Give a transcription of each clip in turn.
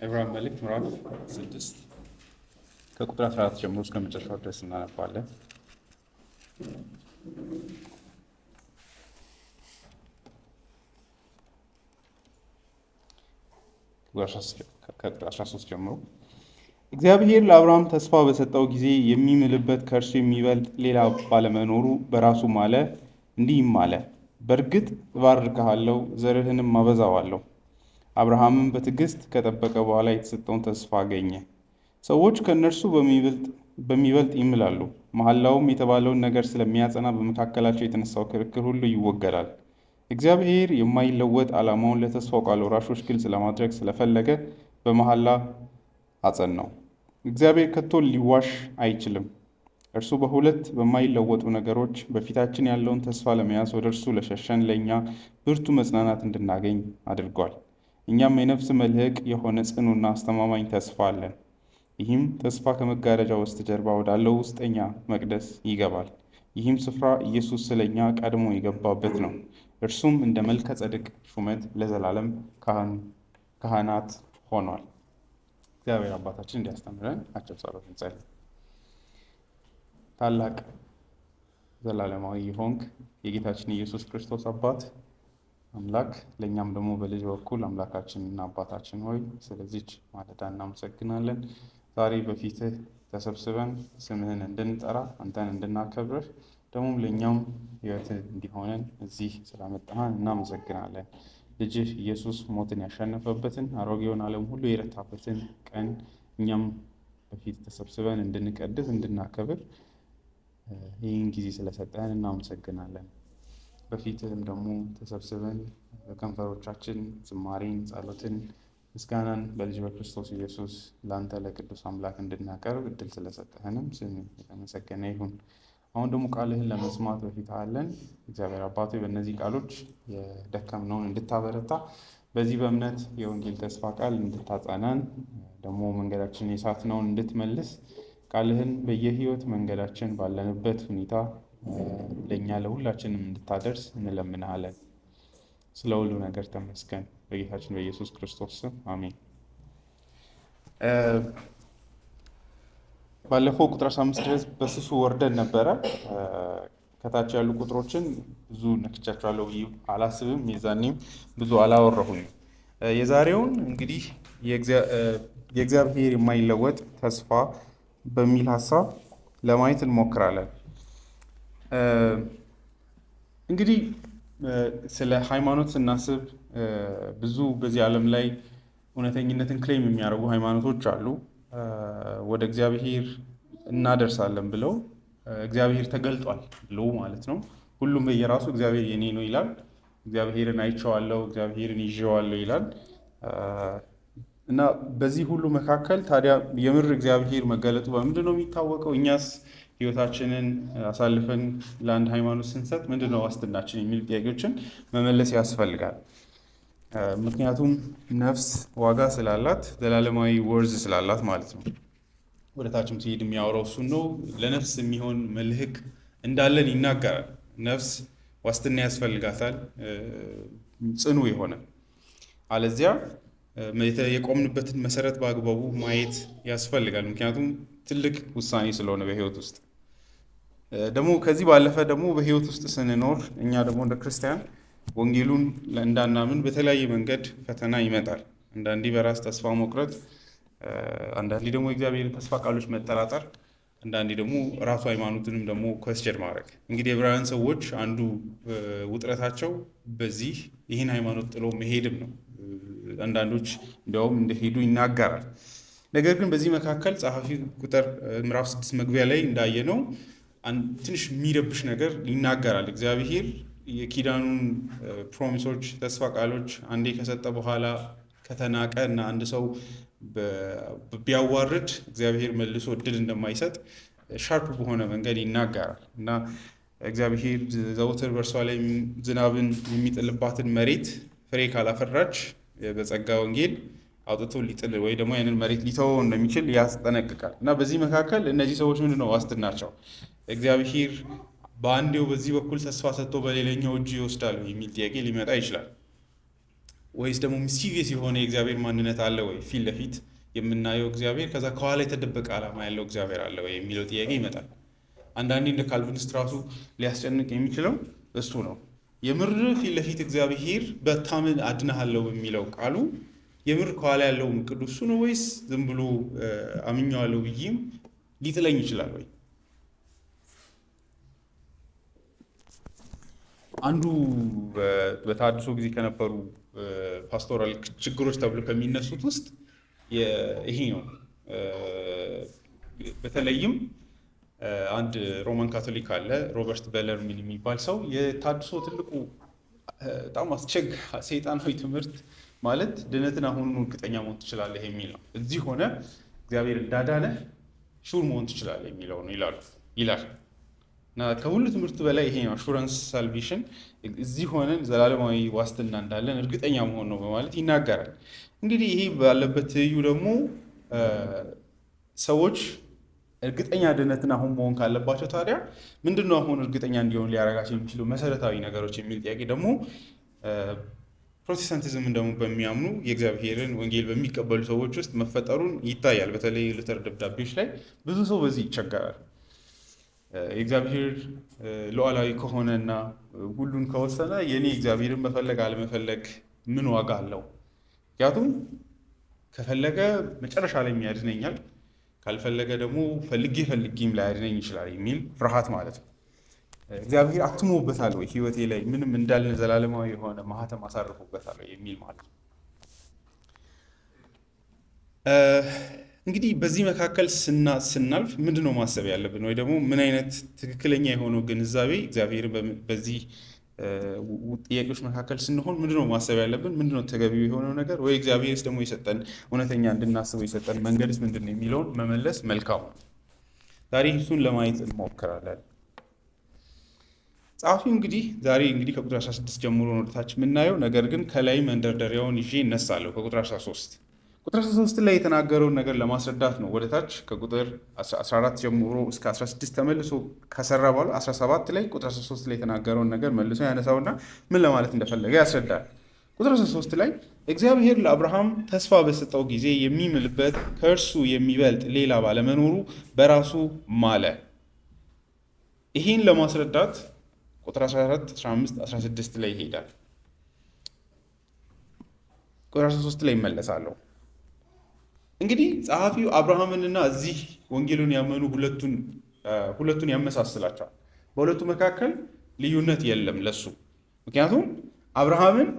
ዕብራውያን መልእክት ምዕራፍ 6 ከቁጥር 14 ጀምሮ እስከ መጨረሻው ድረስ እናነባለን። ከቁጥር 13 ጀምሮ እግዚአብሔር ለአብርሃም ተስፋ በሰጠው ጊዜ የሚምልበት ከእርሱ የሚበልጥ ሌላ ባለመኖሩ በራሱ ማለ፣ እንዲህም አለ፣ በእርግጥ እባርክሃለሁ፣ ዘርህንም አበዛዋለሁ። አብርሃምም በትዕግስት ከጠበቀ በኋላ የተሰጠውን ተስፋ አገኘ። ሰዎች ከእነርሱ በሚበልጥ ይምላሉ። መሐላውም የተባለውን ነገር ስለሚያጸና በመካከላቸው የተነሳው ክርክር ሁሉ ይወገዳል። እግዚአብሔር የማይለወጥ ዓላማውን ለተስፋው ቃል ወራሾች ግልጽ ለማድረግ ስለፈለገ በመሐላ አጸናው። እግዚአብሔር ከቶ ሊዋሽ አይችልም። እርሱ በሁለት በማይለወጡ ነገሮች በፊታችን ያለውን ተስፋ ለመያዝ ወደ እርሱ ለሸሸን ለእኛ ብርቱ መጽናናት እንድናገኝ አድርጓል። እኛም የነፍስ መልህቅ የሆነ ጽኑና አስተማማኝ ተስፋ አለን። ይህም ተስፋ ከመጋረጃ በስተጀርባ ወዳለው ውስጠኛ መቅደስ ይገባል። ይህም ስፍራ ኢየሱስ ስለኛ ቀድሞ የገባበት ነው። እርሱም እንደ መልከ ጸድቅ ሹመት ለዘላለም ካህናት ሆኗል። እግዚአብሔር አባታችን እንዲያስተምረን አጭር ጸሎት እንጸልይ። ታላቅ ዘላለማዊ የሆንክ የጌታችን ኢየሱስ ክርስቶስ አባት አምላክ፣ ለእኛም ደግሞ በልጅ በኩል አምላካችንና አባታችን ሆይ ስለዚች ማለዳ እናመሰግናለን። ዛሬ በፊትህ ተሰብስበን ስምህን እንድንጠራ አንተን እንድናከብርህ ደግሞም ለእኛም ሕይወት እንዲሆነን እዚህ ስላመጣህን እናመሰግናለን። ልጅህ ኢየሱስ ሞትን ያሸነፈበትን አሮጌውን ዓለም ሁሉ የረታበትን ቀን እኛም በፊት ተሰብስበን እንድንቀድስ እንድናከብር ይህን ጊዜ ስለሰጠህን እናመሰግናለን። በፊትህም ደግሞ ተሰብስበን በከንፈሮቻችን ዝማሬን፣ ጸሎትን፣ ምስጋናን በልጅ በክርስቶስ ኢየሱስ ለአንተ ለቅዱስ አምላክ እንድናቀርብ እድል ስለሰጠህንም ስም የተመሰገነ ይሁን። አሁን ደግሞ ቃልህን ለመስማት በፊት አለን። እግዚአብሔር አባቶ በእነዚህ ቃሎች የደከምነውን እንድታበረታ፣ በዚህ በእምነት የወንጌል ተስፋ ቃል እንድታጸናን፣ ደግሞ መንገዳችን የሳትነውን እንድትመልስ፣ ቃልህን በየህይወት መንገዳችን ባለንበት ሁኔታ ለእኛ ለሁላችንም እንድታደርስ እንለምንሃለን። ስለ ሁሉ ነገር ተመስገን። በጌታችን በኢየሱስ ክርስቶስ ስም አሜን። ባለፈው ቁጥር 15 ድረስ በስሱ ወርደን ነበረ። ከታች ያሉ ቁጥሮችን ብዙ ነክቻቸዋለሁ ብዬ አላስብም። የዛኔም ብዙ አላወራሁኝ። የዛሬውን እንግዲህ የእግዚአብሔር የማይለወጥ ተስፋ በሚል ሀሳብ ለማየት እንሞክራለን። እንግዲህ ስለ ሃይማኖት ስናስብ ብዙ በዚህ ዓለም ላይ እውነተኝነትን ክሌም የሚያደርጉ ሃይማኖቶች አሉ። ወደ እግዚአብሔር እናደርሳለን ብለው እግዚአብሔር ተገልጧል ብሎ ማለት ነው። ሁሉም በየራሱ እግዚአብሔር የኔ ነው ይላል። እግዚአብሔርን አይቼዋለሁ፣ እግዚአብሔርን ይዤዋለሁ ይላል። እና በዚህ ሁሉ መካከል ታዲያ የምር እግዚአብሔር መገለጡ በምንድን ነው የሚታወቀው? እኛስ ህይወታችንን አሳልፈን ለአንድ ሃይማኖት ስንሰጥ ምንድን ነው ዋስትናችን የሚሉ ጥያቄዎችን መመለስ ያስፈልጋል። ምክንያቱም ነፍስ ዋጋ ስላላት፣ ዘላለማዊ ወርዝ ስላላት ማለት ነው። ወደታችም ሲሄድ የሚያወራው እሱን ነው። ለነፍስ የሚሆን መልህቅ እንዳለን ይናገራል። ነፍስ ዋስትና ያስፈልጋታል፣ ጽኑ የሆነ አለዚያ የቆምንበትን መሰረት በአግባቡ ማየት ያስፈልጋል። ምክንያቱም ትልቅ ውሳኔ ስለሆነ በህይወት ውስጥ ደግሞ ከዚህ ባለፈ ደግሞ በህይወት ውስጥ ስንኖር እኛ ደግሞ እንደ ክርስቲያን ወንጌሉን እንዳናምን በተለያየ መንገድ ፈተና ይመጣል። አንዳንዴ በራስ ተስፋ መቁረጥ፣ አንዳንዴ ደግሞ የእግዚአብሔርን ተስፋ ቃሎች መጠራጠር፣ አንዳንዴ ደግሞ ራሱ ሃይማኖትንም ደግሞ ኮስቸን ማድረግ። እንግዲህ የዕብራውያን ሰዎች አንዱ ውጥረታቸው በዚህ ይህን ሃይማኖት ጥሎ መሄድም ነው። አንዳንዶች እንዲያውም እንደሄዱ ይናገራል። ነገር ግን በዚህ መካከል ጸሐፊ ቁጥር ምዕራፍ 6 መግቢያ ላይ እንዳየነው ትንሽ የሚረብሽ ነገር ይናገራል። እግዚአብሔር የኪዳኑን ፕሮሚሶች፣ ተስፋ ቃሎች አንዴ ከሰጠ በኋላ ከተናቀ እና አንድ ሰው ቢያዋርድ እግዚአብሔር መልሶ እድል እንደማይሰጥ ሻርፕ በሆነ መንገድ ይናገራል እና እግዚአብሔር ዘወትር በእርሷ ላይ ዝናብን የሚጥልባትን መሬት ፍሬ ካላፈራች በጸጋ ወንጌል አውጥቶ ሊጥል ወይ ደግሞ ያንን መሬት ሊተወው እንደሚችል ያስጠነቅቃል። እና በዚህ መካከል እነዚህ ሰዎች ምንድን ነው ዋስትናቸው? እግዚአብሔር በአንዴው በዚህ በኩል ተስፋ ሰጥቶ በሌላኛው እጁ ይወስዳል የሚል ጥያቄ ሊመጣ ይችላል። ወይስ ደግሞ ሚስቺቪየስ የሆነ የእግዚአብሔር ማንነት አለ ወይ? ፊት ለፊት የምናየው እግዚአብሔር ከዛ ከኋላ የተደበቀ ዓላማ ያለው እግዚአብሔር አለ ወይ የሚለው ጥያቄ ይመጣል። አንዳንዴ እንደ ካልቪኒስት ራሱ ሊያስጨንቅ የሚችለው እሱ ነው። የምር ፊት ለፊት እግዚአብሔር በታምን አድናሃለሁ በሚለው ቃሉ የምር ከኋላ ያለው እቅዱ እሱ ነው ወይስ ዝም ብሎ አምኜዋለሁ ብዬም ሊጥለኝ ይችላል ወይ? አንዱ በተሐድሶ ጊዜ ከነበሩ ፓስቶራል ችግሮች ተብሎ ከሚነሱት ውስጥ ይሄ ነው። በተለይም አንድ ሮማን ካቶሊክ አለ፣ ሮበርት ቤለርሚን የሚባል ሰው የተሐድሶ ትልቁ በጣም ሰይጣናዊ ትምህርት ማለት ድነትን አሁን እርግጠኛ መሆን ትችላለህ የሚል ነው። እዚህ ሆነ እግዚአብሔር እንዳዳነ ሹር መሆን ትችላለህ የሚለው ነው ይላል። እና ከሁሉ ትምህርት በላይ ይሄ ነው አሹራንስ ሳልቬሽን፣ እዚህ ሆነን ዘላለማዊ ዋስትና እንዳለን እርግጠኛ መሆን ነው በማለት ይናገራል። እንግዲህ ይሄ ባለበት ትይዩ ደግሞ ሰዎች እርግጠኛ ድነትን አሁን መሆን ካለባቸው ታዲያ ምንድነው አሁን እርግጠኛ እንዲሆን ሊያደርጋቸው የሚችሉ መሰረታዊ ነገሮች የሚል ጥያቄ ደግሞ ፕሮቴስታንቲዝምን ደግሞ በሚያምኑ የእግዚአብሔርን ወንጌል በሚቀበሉ ሰዎች ውስጥ መፈጠሩን ይታያል። በተለይ ሉተር ደብዳቤዎች ላይ ብዙ ሰው በዚህ ይቸገራል። የእግዚአብሔር ሉዓላዊ ከሆነና ሁሉን ከወሰነ የኔ እግዚአብሔርን መፈለግ አለመፈለግ ምን ዋጋ አለው? ምክንያቱም ከፈለገ መጨረሻ ላይ ያድነኛል፣ ካልፈለገ ደግሞ ፈልጌም ላያድነኝ ይችላል የሚል ፍርሃት ማለት ነው። እግዚአብሔር አትሞበታል ወይ ህይወቴ ላይ ምንም እንዳልን ዘላለማዊ የሆነ ማህተም አሳርፎበታል ወይ የሚል ማለት ነው። እንግዲህ በዚህ መካከል ስናልፍ ምንድነው ማሰብ ያለብን? ወይ ደግሞ ምን አይነት ትክክለኛ የሆነው ግንዛቤ እግዚአብሔር በዚህ ጥያቄዎች መካከል ስንሆን ምንድነው ማሰብ ያለብን? ምንድነው ተገቢው የሆነው ነገር? ወይ እግዚአብሔርስ ደግሞ የሰጠን እውነተኛ እንድናስበው የሰጠን መንገድስ ምንድነው የሚለውን መመለስ መልካም ነው። ዛሬ እሱን ለማየት እንሞክራለን። ጸሐፊው ዛሬ ከቁጥር 16 ጀምሮ ወደታች የምናየው ነገር ግን ከላይ መንደርደሪያውን ይዤ እነሳለሁ። ከቁጥር 13 ላይ የተናገረውን ነገር ለማስረዳት ነው። ወደታች ከቁጥር 14 ጀምሮ እስከ 16 ተመልሶ ከሰራ በኋላ 17 ላይ ቁጥር 13 ላይ የተናገረውን ነገር መልሶ ያነሳውና ምን ለማለት እንደፈለገ ያስረዳል። ቁጥር 13 ላይ እግዚአብሔር ለአብርሃም ተስፋ በሰጠው ጊዜ የሚምልበት ከእርሱ የሚበልጥ ሌላ ባለመኖሩ በራሱ ማለ። ይህን ለማስረዳት ቁጥር 14፣ 15፣ 16 ላይ ይሄዳል። ቁጥር 13 ላይ ይመለሳለሁ። ጸሐፊው አብርሃምንና እዚህ ወንጌሉን ያመኑ ሁለቱን ያመሳስላቸዋል። በሁለቱ መካከል ልዩነት የለም ለሱ። ምክንያቱም አብርሃምን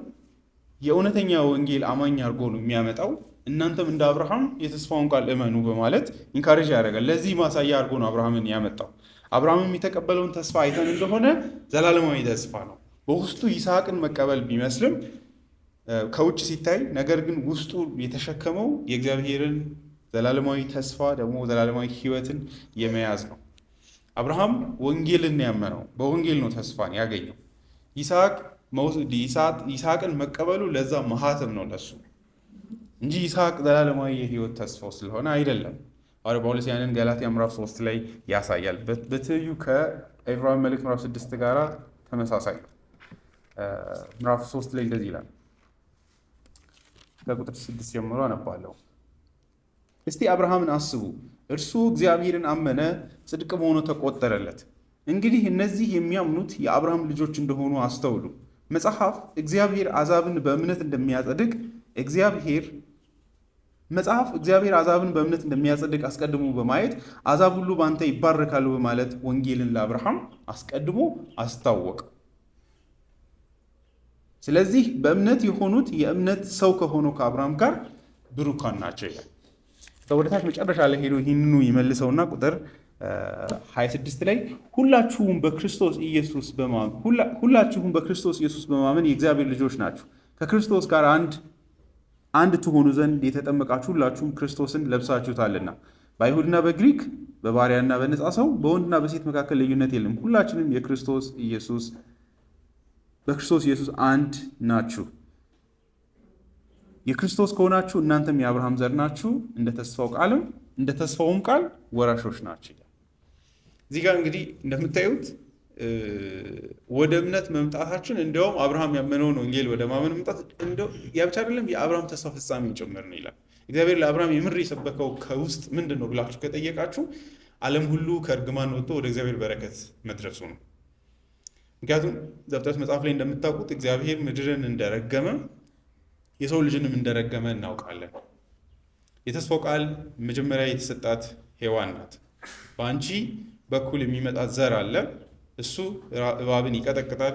የእውነተኛ ወንጌል አማኝ አድርጎ ነው የሚያመጣው። እናንተም እንደ አብርሃም የተስፋውን ቃል እመኑ በማለት ኢንካሬጅ ያደርጋል። ለዚህ ማሳያ አድርጎ ነው አብርሃምን ያመጣው። አብርሃምም የተቀበለውን ተስፋ አይተን እንደሆነ ዘላለማዊ ተስፋ ነው። በውስጡ ይስሐቅን መቀበል ቢመስልም ከውጭ ሲታይ ነገር ግን ውስጡ የተሸከመው የእግዚአብሔርን ዘላለማዊ ተስፋ ደግሞ ዘላለማዊ ሕይወትን የመያዝ ነው። አብርሃም ወንጌልን ያመነው በወንጌል ነው ተስፋን ያገኘው። ይስሐቅን መቀበሉ ለዛ ማህተም ነው ለሱ እንጂ ይስሐቅ ዘላለማዊ የሕይወት ተስፋው ስለሆነ አይደለም። ጳውሎስ ያንን ገላትያ ምዕራፍ 3 ላይ ያሳያል። በትይዩ ከዕብራውያን መልእክት ምዕራፍ 6 ጋር ተመሳሳይ ነው። ምዕራፍ 3 ላይ እንደዚህ ይላል። ከቁጥር 6 ጀምሮ አነባለሁ። እስቲ አብርሃምን አስቡ፣ እርሱ እግዚአብሔርን አመነ፣ ጽድቅም ሆኖ ተቆጠረለት። እንግዲህ እነዚህ የሚያምኑት የአብርሃም ልጆች እንደሆኑ አስተውሉ። መጽሐፍ እግዚአብሔር አሕዛብን በእምነት እንደሚያጸድቅ አስቀድሞ በማየት አሕዛብ ሁሉ በአንተ ይባረካሉ በማለት ወንጌልን ለአብርሃም አስቀድሞ አስታወቀ። ስለዚህ በእምነት የሆኑት የእምነት ሰው ከሆነው ከአብርሃም ጋር ብሩካን ናቸው ይላል። ወደታች መጨረሻ ላይ ሄዶ ይህንኑ ይመልሰውና ቁጥር 26 ላይ ሁላችሁም በክርስቶስ ኢየሱስ በማመን የእግዚአብሔር ልጆች ናችሁ፣ ከክርስቶስ ጋር አንድ ትሆኑ ዘንድ የተጠመቃችሁ ሁላችሁም ክርስቶስን ለብሳችሁታልና። በአይሁድና በግሪክ በባሪያና በነፃ ሰው በወንድና በሴት መካከል ልዩነት የለም፣ ሁላችንም በክርስቶስ ኢየሱስ አንድ ናችሁ። የክርስቶስ ከሆናችሁ እናንተም የአብርሃም ዘር ናችሁ፣ እንደ ተስፋውም ቃል ወራሾች ናችሁ። እዚህ ጋር እንደምታዩት ወደ እምነት መምጣታችን እንዲያውም አብርሃም ያመነውን ወንጌል ወደ ማመን መምጣት ያ ብቻ አይደለም፣ የአብርሃም ተስፋ ፍጻሜ ጭምር ነው ይላል። እግዚአብሔር ለአብርሃም የምር የሰበከው ከውስጥ ምንድን ነው ብላችሁ ከጠየቃችሁ ዓለም ሁሉ ከእርግማን ወጥቶ ወደ እግዚአብሔር በረከት መድረሱ ነው። ምክንያቱም ዘፍጥረት መጽሐፍ ላይ እንደምታውቁት እግዚአብሔር ምድርን እንደረገመ የሰው ልጅንም እንደረገመ እናውቃለን። የተስፋው ቃል መጀመሪያ የተሰጣት ሔዋን ናት። በአንቺ በኩል የሚመጣ ዘር አለ፣ እሱ እባብን ይቀጠቅጣል፣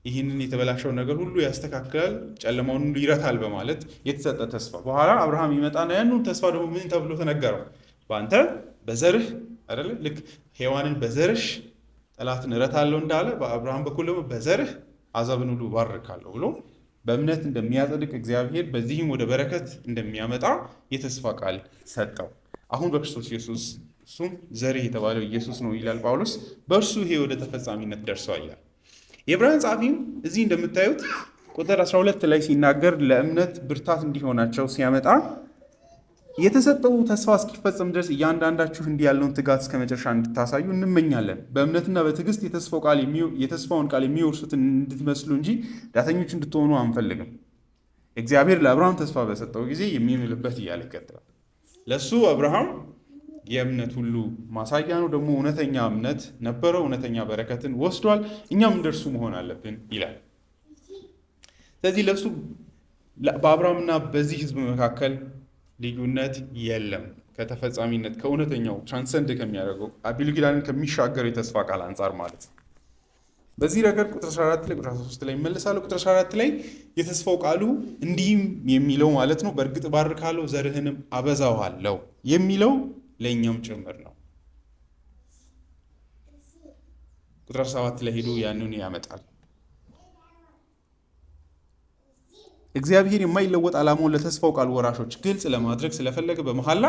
ይህንን የተበላሸውን ነገር ሁሉ ያስተካክላል፣ ጨለማውን ሁሉ ይረታል በማለት የተሰጠ ተስፋ። በኋላ አብርሃም ይመጣና ያንን ተስፋ ደግሞ ምን ተብሎ ተነገረው? በአንተ በዘርህ አይደለ? ልክ ሔዋንን በዘርሽ ጠላትን እረታለሁ እንዳለ በአብርሃም በኩል ደግሞ በዘርህ አሕዛብን ሁሉ ባርካለሁ ብሎ በእምነት እንደሚያጸድቅ እግዚአብሔር በዚህም ወደ በረከት እንደሚያመጣ የተስፋ ቃል ሰጠው። አሁን በክርስቶስ ኢየሱስ እሱም ዘርህ የተባለው ኢየሱስ ነው ይላል ጳውሎስ። በእርሱ ይሄ ወደ ተፈጻሚነት ደርሷል ይላል። የዕብራውያን ጸሐፊም እዚህ እንደምታዩት ቁጥር 12 ላይ ሲናገር ለእምነት ብርታት እንዲሆናቸው ሲያመጣ የተሰጠው ተስፋ እስኪፈጸም ድረስ እያንዳንዳችሁ እንዲህ ያለውን ትጋት እስከ መጨረሻ እንድታሳዩ እንመኛለን። በእምነትና በትዕግስት የተስፋውን ቃል የሚወርሱትን እንድትመስሉ እንጂ ዳተኞች እንድትሆኑ አንፈልግም። እግዚአብሔር ለአብርሃም ተስፋ በሰጠው ጊዜ የሚምልበት እያለ ይቀጥላል። ለእሱ አብርሃም የእምነት ሁሉ ማሳያ ነው። ደግሞ እውነተኛ እምነት ነበረው፣ እውነተኛ በረከትን ወስዷል። እኛም እንደርሱ መሆን አለብን ይላል። ስለዚህ ለእሱ በአብርሃምና በዚህ ሕዝብ መካከል ልዩነት የለም። ከተፈጻሚነት ከእውነተኛው ትራንሰንድ ከሚያደርገው ብሉይ ኪዳንን ከሚሻገረው የተስፋ ቃል አንጻር ማለት ነው። በዚህ ረገድ ቁጥር 14 ላይ ቁጥር 13 ላይ ይመለሳሉ። ቁጥር 14 ላይ የተስፋው ቃሉ እንዲህም የሚለው ማለት ነው በእርግጥ ባርካለሁ ዘርህንም አበዛዋለሁ የሚለው ለእኛም ጭምር ነው። ቁጥር 7 ላይ ሄዶ ያንን ያመጣል። እግዚአብሔር የማይለወጥ ዓላማውን ለተስፋው ቃል ወራሾች ግልጽ ለማድረግ ስለፈለገ በመሐላ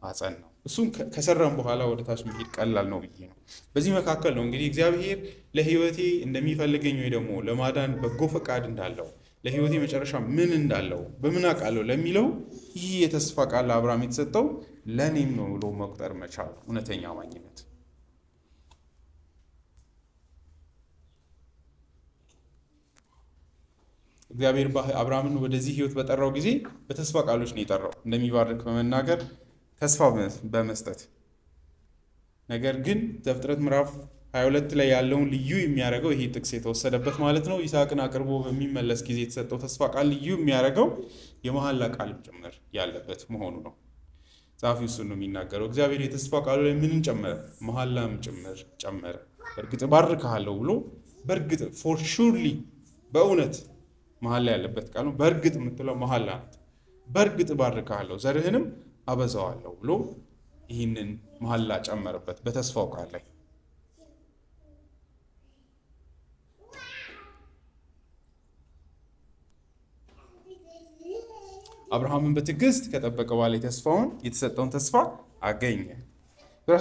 አጸናው። እሱም ከሰራም በኋላ ወደ ታች መሄድ ቀላል ነው ብዬ ነው። በዚህ መካከል ነው እንግዲህ እግዚአብሔር ለሕይወቴ እንደሚፈልገኝ ወይ ደግሞ ለማዳን በጎ ፈቃድ እንዳለው ለሕይወቴ መጨረሻ ምን እንዳለው በምን አውቃለሁ ለሚለው ይህ የተስፋ ቃል ለአብርሃም የተሰጠው ለእኔም ነው ብሎ መቁጠር መቻል እውነተኛ አማኝነት። እግዚአብሔር አብርሃምን ወደዚህ ሕይወት በጠራው ጊዜ በተስፋ ቃሎች ነው የጠራው፣ እንደሚባርክ በመናገር ተስፋ በመስጠት። ነገር ግን ዘፍጥረት ምዕራፍ 22 ላይ ያለውን ልዩ የሚያደርገው ይሄ ጥቅስ የተወሰደበት ማለት ነው ይስሐቅን አቅርቦ በሚመለስ ጊዜ የተሰጠው ተስፋ ቃል ልዩ የሚያደርገው የመሐላ ቃልም ጭምር ያለበት መሆኑ ነው። ጸሐፊው እሱን ነው የሚናገረው። እግዚአብሔር የተስፋ ቃሉ ላይ ምንን ጨመረ? መሐላም ጭምር ጨመረ። በእርግጥ ባርክሃለሁ ብሎ በእርግጥ ፎር ሹርሊ በእውነት መሐላ ያለበት ቃል ነው። በእርግጥ የምትለው መሐላ ናት። በእርግጥ ባርክሃለሁ ዘርህንም አበዛዋለሁ ብሎ ይህንን መሐላ ጨመረበት በተስፋው ቃል ላይ። አብርሃምን በትዕግስት ከጠበቀ በኋላ የተሰጠውን ተስፋ አገኘ። ቁጥር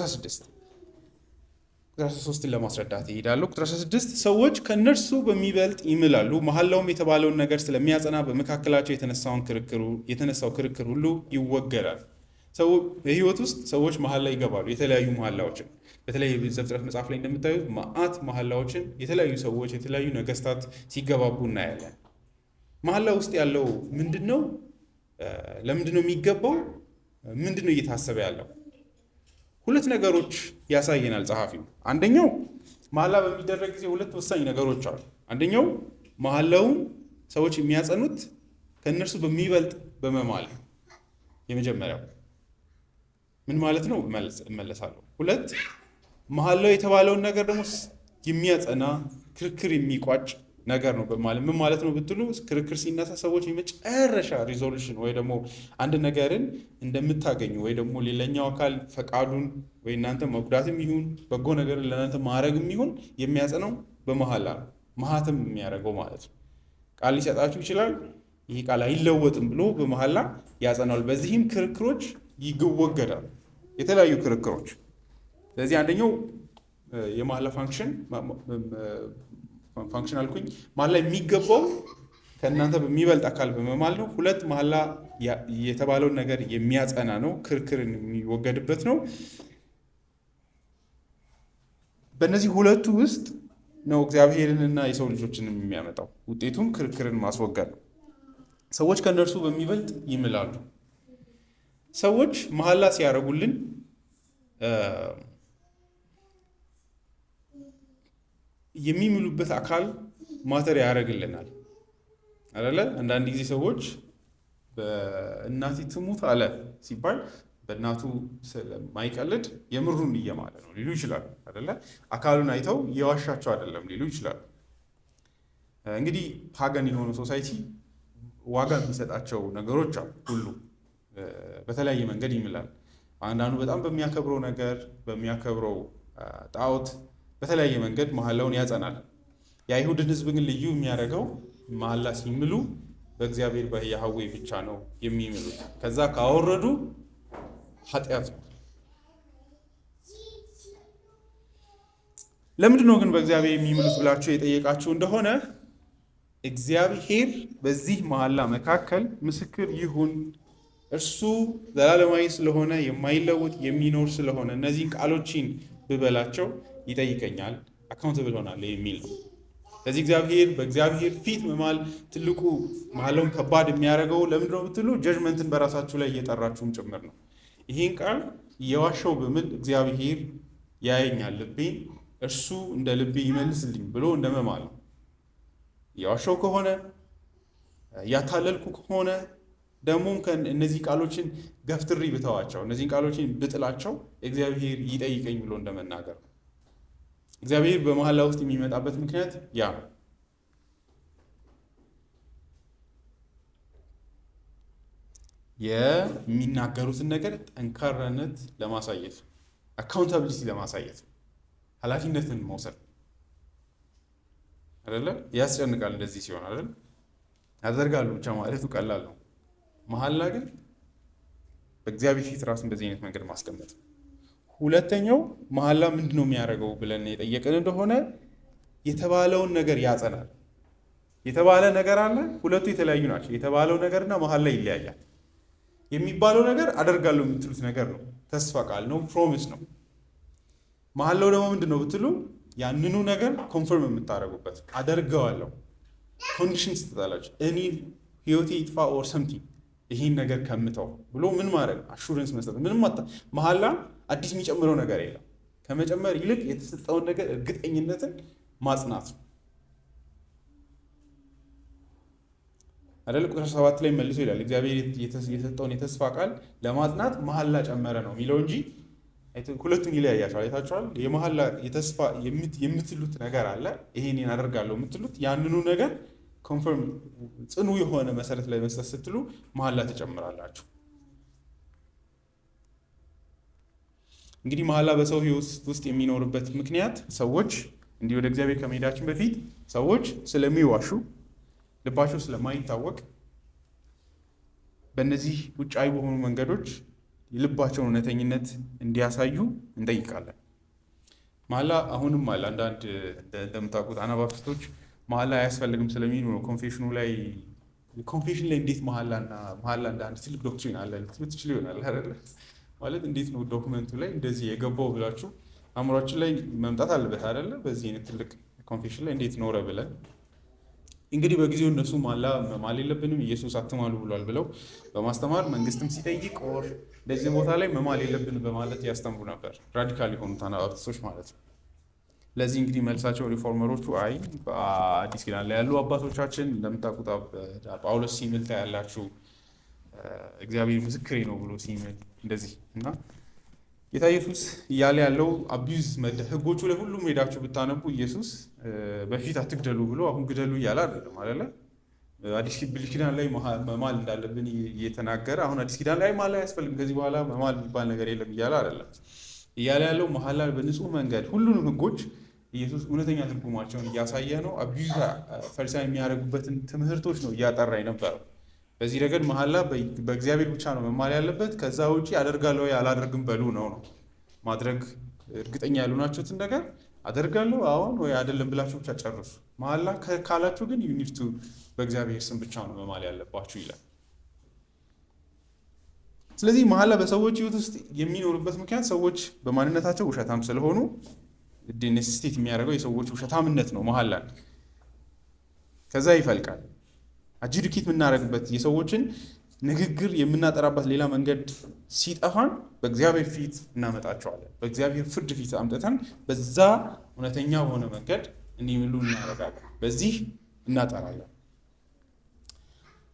13ን ለማስረዳት ይሄዳሉ። ቁጥር 16 ሰዎች ከእነርሱ በሚበልጥ ይምላሉ፣ መሐላውም የተባለውን ነገር ስለሚያጸና በመካከላቸው የተነሳው ክርክር ሁሉ ይወገዳል። በህይወት ውስጥ ሰዎች መሐላ ይገባሉ፣ የተለያዩ መሐላዎችን። በተለይ ዘፍጥረት መጽሐፍ ላይ እንደምታዩት መዓት መሐላዎችን የተለያዩ ሰዎች የተለያዩ ነገስታት ሲገባቡ እናያለን። መሐላ ውስጥ ያለው ምንድን ነው? ለምንድን ነው የሚገባው? ምንድን ነው እየታሰበ ያለው? ሁለት ነገሮች ያሳየናል ጸሐፊው። አንደኛው መሐላ በሚደረግ ጊዜ ሁለት ወሳኝ ነገሮች አሉ። አንደኛው መሐላውን ሰዎች የሚያጸኑት ከእነርሱ በሚበልጥ በመማል። የመጀመሪያው ምን ማለት ነው? እመለሳለሁ። ሁለት መሐላው የተባለውን ነገር ደግሞ የሚያጸና ክርክር የሚቋጭ ነገር ነው በማለት ምን ማለት ነው ብትሉ፣ ክርክር ሲነሳ ሰዎች የመጨረሻ ሪዞሉሽን ወይ ደግሞ አንድ ነገርን እንደምታገኙ ወይ ደግሞ ሌላኛው አካል ፈቃዱን ወይ እናንተ መጉዳትም ይሁን በጎ ነገርን ለእናንተ ማድረግም ይሁን የሚያጸናው በመሐላ ነው። ማህተም የሚያደርገው ማለት ነው። ቃል ሊሰጣችሁ ይችላል፣ ይህ ቃል አይለወጥም ብሎ በመሐላ ያጸናል። በዚህም ክርክሮች ይወገዳሉ፣ የተለያዩ ክርክሮች። ስለዚህ አንደኛው የመሐላ ፋንክሽን አልኩኝ። መሐላ የሚገባው ከእናንተ በሚበልጥ አካል በመማል ነው። ሁለት መሐላ የተባለውን ነገር የሚያጸና ነው፣ ክርክርን የሚወገድበት ነው። በእነዚህ ሁለቱ ውስጥ ነው እግዚአብሔርንና የሰው ልጆችን የሚያመጣው። ውጤቱም ክርክርን ማስወገድ ነው። ሰዎች ከእነርሱ በሚበልጥ ይምላሉ። ሰዎች መሐላ ሲያደርጉልን የሚምሉበት አካል ማተር ያደርግልናል አይደለ? አንዳንድ ጊዜ ሰዎች በእናቴ ትሙት አለ ሲባል በእናቱ ስለማይቀልድ የምሩን እየማለ ነው ሊሉ ይችላሉ አይደለ? አካሉን አይተው እየዋሻቸው አይደለም ሊሉ ይችላሉ። እንግዲህ ፓገን የሆኑ ሶሳይቲ ዋጋ የሚሰጣቸው ነገሮች አሉ። ሁሉ በተለያየ መንገድ ይምላል። አንዳንዱ በጣም በሚያከብረው ነገር፣ በሚያከብረው ጣዖት በተለያየ መንገድ መሐላውን ያጸናል። የአይሁድን ሕዝብ ግን ልዩ የሚያደርገው መሐላ ሲምሉ በእግዚአብሔር በያህዌ ብቻ ነው የሚምሉት። ከዛ ካወረዱ ኃጢአት ነው። ለምንድን ነው ግን በእግዚአብሔር የሚምሉት ብላችሁ የጠየቃችሁ እንደሆነ እግዚአብሔር በዚህ መሐላ መካከል ምስክር ይሁን፣ እርሱ ዘላለማዊ ስለሆነ የማይለወጥ የሚኖር ስለሆነ እነዚህን ቃሎችን ብበላቸው ይጠይቀኛል፣ አካውንተብል ሆናለሁ የሚል ነው። ስለዚህ በእግዚአብሔር ፊት መማል ትልቁ መሐላውን ከባድ የሚያደርገው ለምንድን ነው ብትሉ ጀጅመንትን በራሳችሁ ላይ እየጠራችሁም ጭምር ነው። ይህን ቃል እየዋሸው ብምል እግዚአብሔር ያየኛል፣ ልቤን እርሱ እንደ ልቤ ይመልስልኝ ብሎ እንደመማል ነው። እየዋሸው ከሆነ እያታለልኩ ከሆነ ደግሞም እነዚህ ቃሎችን ገፍትሪ ብተዋቸው፣ እነዚህን ቃሎችን ብጥላቸው እግዚአብሔር ይጠይቀኝ ብሎ እንደመናገር ነው። እግዚአብሔር በመሐላ ውስጥ የሚመጣበት ምክንያት ያ ነው። የሚናገሩትን ነገር ጠንካራነት ለማሳየት፣ አካውንታብሊቲ ለማሳየት፣ ኃላፊነትን መውሰድ አይደለ? ያስጨንቃል እንደዚህ ሲሆን አይደል? ያደርጋሉ ብቻ ማለቱ ቀላል ነው። መሐላ ግን በእግዚአብሔር ፊት ራሱን በዚህ አይነት መንገድ ማስቀመጥ። ሁለተኛው መሐላ ምንድን ነው የሚያደርገው ብለን የጠየቅን እንደሆነ የተባለውን ነገር ያጸናል። የተባለ ነገር አለ፣ ሁለቱ የተለያዩ ናቸው። የተባለው ነገርና መሐላ ይለያያል። የሚባለው ነገር አደርጋለሁ የምትሉት ነገር ነው፣ ተስፋ ቃል ነው፣ ፕሮሚስ ነው። መሐላው ደግሞ ምንድን ነው ብትሉ ያንኑ ነገር ኮንፈርም የምታደርጉበት አደርገዋለሁ። ኮንዲሽንስ ትጣላችሁ። እኔ ህይወቴ ይጥፋ ኦር ሰምቲንግ ይህን ነገር ከምተው ብሎ ምን ማድረግ አሹረንስ መስጠት። ምንም መሐላ አዲስ የሚጨምረው ነገር የለም። ከመጨመር ይልቅ የተሰጠውን ነገር እርግጠኝነትን ማጽናት ነው አይደል? ቁጥር 7 ላይ መልሶ ይላል እግዚአብሔር የሰጠውን የተስፋ ቃል ለማጽናት መሐላ ጨመረ ነው የሚለው እንጂ ሁለቱን ይለያያቸዋል። አይታችኋል? የመሐላ የተስፋ የምትሉት ነገር አለ። ይሄን አደርጋለሁ የምትሉት ያንኑ ነገር ኮንፈርም ጽኑ የሆነ መሰረት ላይ መስጠት ስትሉ መሐላ ትጨምራላችሁ። እንግዲህ መሐላ በሰው ሕይወት ውስጥ የሚኖርበት ምክንያት ሰዎች እንዲህ ወደ እግዚአብሔር ከመሄዳችን በፊት ሰዎች ስለሚዋሹ፣ ልባቸው ስለማይታወቅ በእነዚህ ውጫዊ በሆኑ መንገዶች የልባቸውን እውነተኝነት እንዲያሳዩ እንጠይቃለን። መሐላ አሁንም አለ። አንዳንድ እንደምታውቁት አናባብስቶች መሐላ አያስፈልግም ስለሚሉ ነው ኮንፌሽን ላይ እንዴት መሐላ እንደ አንድ ትልቅ ዶክትሪን አለ ልትሉ ትችሉ ይሆናል አይደለ? ማለት እንዴት ነው ዶክመንቱ ላይ እንደዚህ የገባው ብላችሁ አእምሯችን ላይ መምጣት አለበት አይደለ? በዚህ አይነት ትልቅ ኮንፌሽን ላይ እንዴት ኖረ ብለን እንግዲህ በጊዜው እነሱ መሐላ መማል የለብንም ኢየሱስ አትማሉ ብሏል ብለው በማስተማር መንግስትም ሲጠይቅ ኦር እንደዚህ ቦታ ላይ መማል የለብንም በማለት ያስተምሩ ነበር። ራዲካል የሆኑት አናባብስቶች ማለት ነው። ለዚህ እንግዲህ መልሳቸው ሪፎርመሮቹ አይ በአዲስ ኪዳን ላይ ያሉ አባቶቻችን እንደምታውቁት ጳውሎስ ሲምል ታያላችሁ፣ እግዚአብሔር ምስክሬ ነው ብሎ ሲምል እንደዚህ እና ጌታ ኢየሱስ እያለ ያለው አቢዩዝ ህጎቹ ላይ ሁሉም ሄዳችሁ ብታነቡ ኢየሱስ በፊት አትግደሉ ብሎ አሁን ግደሉ እያለ አይደለም አይደለ? አዲስ ኪዳን ላይ መማል እንዳለብን እየተናገረ አሁን አዲስ ኪዳን ላይ መሐላ አያስፈልግም ከዚህ በኋላ መማል የሚባል ነገር የለም እያለ አይደለም። እያለ ያለው መሐላ በንጹህ መንገድ ሁሉንም ህጎች ኢየሱስ እውነተኛ ትርጉማቸውን እያሳየ ነው። አቢዩዝ ፈሪሳውያን የሚያደርጉበትን ትምህርቶች ነው እያጠራ የነበረው። በዚህ ረገድ መሐላ በእግዚአብሔር ብቻ ነው መማል ያለበት። ከዛ ውጪ አደርጋለሁ ወይ አላደርግም በሉ ነው። ማድረግ እርግጠኛ ያልሆናችሁትን ነገር አደርጋለሁ አሁን ወይ አይደለም ብላችሁ ብቻ ጨርሱ። መሐላ ካላችሁ ግን ዩኒቱ በእግዚአብሔር ስም ብቻ ነው መማል ያለባችሁ ይላል። ስለዚህ መሐላ በሰዎች ህይወት ውስጥ የሚኖርበት ምክንያት ሰዎች በማንነታቸው ውሸታም ስለሆኑ ኔሴሲቴት የሚያደርገው የሰዎች ውሸታምነት ነው መሐላ። ከዛ ይፈልቃል። አጅዲኬት የምናደርግበት የሰዎችን ንግግር የምናጠራበት ሌላ መንገድ ሲጠፋን በእግዚአብሔር ፊት እናመጣቸዋለን። በእግዚአብሔር ፍርድ ፊት አምጥተን በዛ እውነተኛ በሆነ መንገድ እንዲምሉ እናደርጋለን። በዚህ እናጠራለን።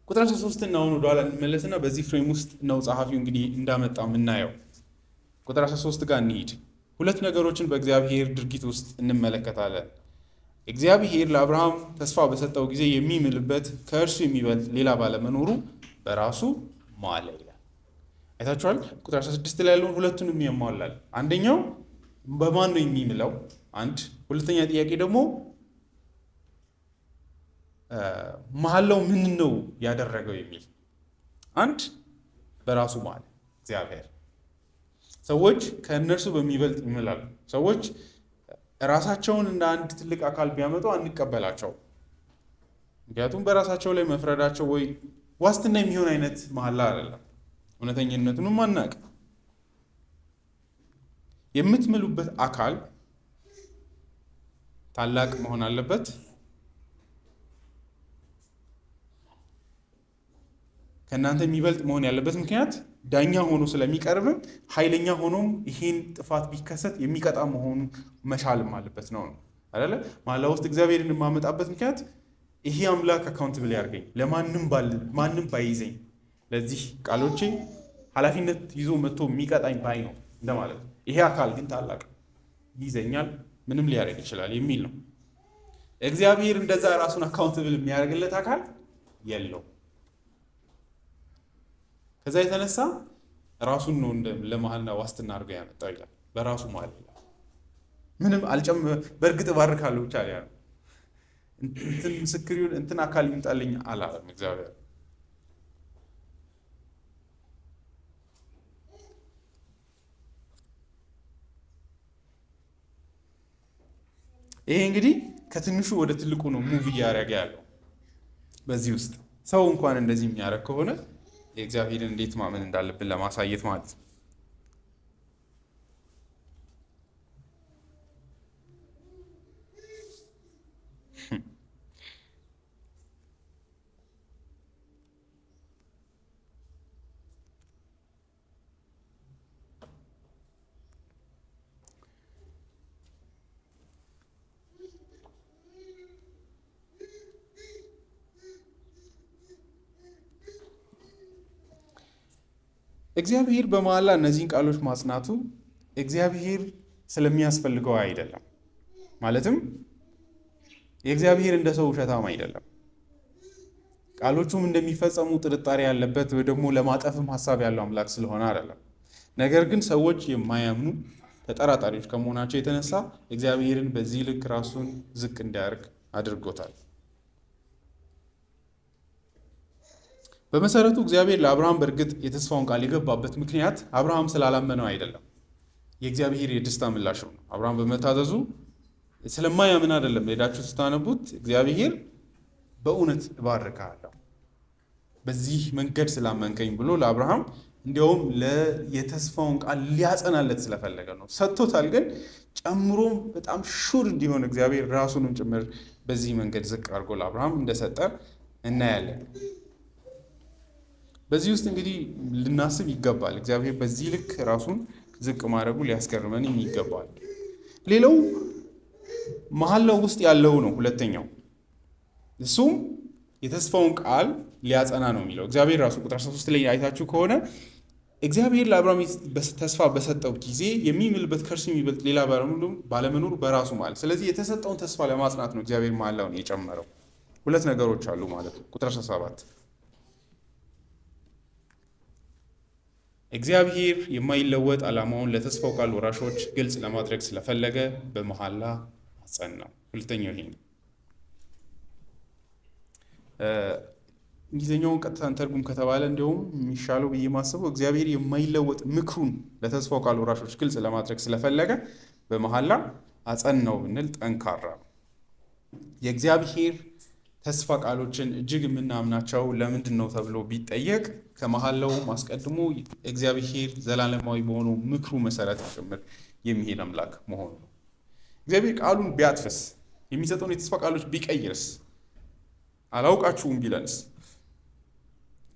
ቁጥር 13 እና አሁን ወደኋላ እንመለስና በዚህ ፍሬም ውስጥ ነው ጸሐፊው እንግዲህ እንዳመጣ የምናየው። ቁጥር 13 ጋር እንሂድ። ሁለት ነገሮችን በእግዚአብሔር ድርጊት ውስጥ እንመለከታለን። እግዚአብሔር ለአብርሃም ተስፋ በሰጠው ጊዜ የሚምልበት ከእርሱ የሚበልጥ ሌላ ባለመኖሩ በራሱ ማለ ይላል። አይታችኋል? ቁጥር 16 ላይ ያለውን ሁለቱንም ያሟላል። አንደኛው በማን ነው የሚምለው? አንድ። ሁለተኛ ጥያቄ ደግሞ መሐላው ምን ነው ያደረገው የሚል። አንድ በራሱ ማለ እግዚአብሔር። ሰዎች ከእነርሱ በሚበልጥ ይምላሉ። ሰዎች ራሳቸውን እንደ አንድ ትልቅ አካል ቢያመጡ አንቀበላቸው። ምክንያቱም በራሳቸው ላይ መፍረዳቸው ወይ ዋስትና የሚሆን አይነት መሐላ አይደለም። እውነተኝነቱንም አናውቅ። የምትምሉበት አካል ታላቅ መሆን አለበት። ከእናንተ የሚበልጥ መሆን ያለበት ምክንያት ዳኛ ሆኖ ስለሚቀርብም ኃይለኛ ሆኖም ይሄን ጥፋት ቢከሰት የሚቀጣ መሆኑ መቻልም አለበት ነው አይደለ? መሐላ ውስጥ እግዚአብሔርን የማመጣበት ምክንያት ይሄ አምላክ አካውንትብል ያርገኝ፣ ማንም ባይዘኝ፣ ለዚህ ቃሎቼ ኃላፊነት ይዞ መጥቶ የሚቀጣኝ ባይ ነው እንደማለት ነው። ይሄ አካል ግን ታላቅ ይዘኛል፣ ምንም ሊያደርግ ይችላል የሚል ነው። እግዚአብሔር እንደዛ ራሱን አካውንትብል የሚያደርግለት አካል የለው። ከዛ የተነሳ ራሱን ነው ለመሐላ ዋስትና አድርገው ያመጣው ይላል። በራሱ ማለ ይላል። ምንም በእርግጥ ባርካለሁ ብቻ ያለው እንትን ምስክር ይሁን እንትን አካል ይምጣልኝ አላለም እግዚአብሔር። ይሄ እንግዲህ ከትንሹ ወደ ትልቁ ነው ሙቭ እያደረገ ያለው። በዚህ ውስጥ ሰው እንኳን እንደዚህ የሚያደርግ ከሆነ የእግዚአብሔርን እንዴት ማመን እንዳለብን ለማሳየት ማለት ነው። እግዚአብሔር በመሐላ እነዚህን ቃሎች ማጽናቱ እግዚአብሔር ስለሚያስፈልገው አይደለም። ማለትም የእግዚአብሔር እንደ ሰው ውሸታም አይደለም። ቃሎቹም እንደሚፈጸሙ ጥርጣሬ ያለበት ወይ ደግሞ ለማጠፍም ሀሳብ ያለው አምላክ ስለሆነ አይደለም። ነገር ግን ሰዎች የማያምኑ ተጠራጣሪዎች ከመሆናቸው የተነሳ እግዚአብሔርን በዚህ ልክ ራሱን ዝቅ እንዲያደርግ አድርጎታል። በመሰረቱ እግዚአብሔር ለአብርሃም በእርግጥ የተስፋውን ቃል የገባበት ምክንያት አብርሃም ስላላመነው አይደለም። የእግዚአብሔር የደስታ ምላሽ ነው። አብርሃም በመታዘዙ ስለማያምን አይደለም። ሄዳችሁ ስታነቡት እግዚአብሔር በእውነት እባርክሃለሁ በዚህ መንገድ ስላመንከኝ ብሎ ለአብርሃም እንዲያውም የተስፋውን ቃል ሊያጸናለት ስለፈለገ ነው። ሰጥቶታል፣ ግን ጨምሮም በጣም ሹር እንዲሆን እግዚአብሔር ራሱንም ጭምር በዚህ መንገድ ዝቅ አድርጎ ለአብርሃም እንደሰጠ እናያለን። በዚህ ውስጥ እንግዲህ ልናስብ ይገባል። እግዚአብሔር በዚህ ልክ ራሱን ዝቅ ማድረጉ ሊያስገርመን ይገባል። ሌላው መሐላው ውስጥ ያለው ነው። ሁለተኛው እሱም የተስፋውን ቃል ሊያጸና ነው የሚለው እግዚአብሔር ራሱ ቁጥር 13 ላይ አይታችሁ ከሆነ እግዚአብሔር ለአብርሃም ተስፋ በሰጠው ጊዜ የሚምልበት ከእርሱ የሚበልጥ ሌላ ባለመኖሩ በራሱ ማለ። ስለዚህ የተሰጠውን ተስፋ ለማጽናት ነው እግዚአብሔር መሐላውን የጨመረው። ሁለት ነገሮች አሉ ማለት ነው። ቁጥር 17 እግዚአብሔር የማይለወጥ ዓላማውን ለተስፋው ቃል ወራሾች ግልጽ ለማድረግ ስለፈለገ በመሐላ አጸናው። ሁለተኛው ይሄ ነው። እንግሊዝኛውን ቀጥታ ተርጉም ከተባለ እንዲሁም የሚሻለው ብዬ ማስበው እግዚአብሔር የማይለወጥ ምክሩን ለተስፋው ቃል ወራሾች ግልጽ ለማድረግ ስለፈለገ በመሐላ አጸናው ብንል ጠንካራ ነው። የእግዚአብሔር ተስፋ ቃሎችን እጅግ የምናምናቸው ለምንድን ነው ተብሎ ቢጠየቅ ከመሐላውም አስቀድሞ እግዚአብሔር ዘላለማዊ በሆነው ምክሩ መሰረት ጭምር የሚሄድ አምላክ መሆኑ ነው። እግዚአብሔር ቃሉን ቢያጥፍስ? የሚሰጠውን የተስፋ ቃሎች ቢቀይርስ? አላውቃችሁም ቢለንስ?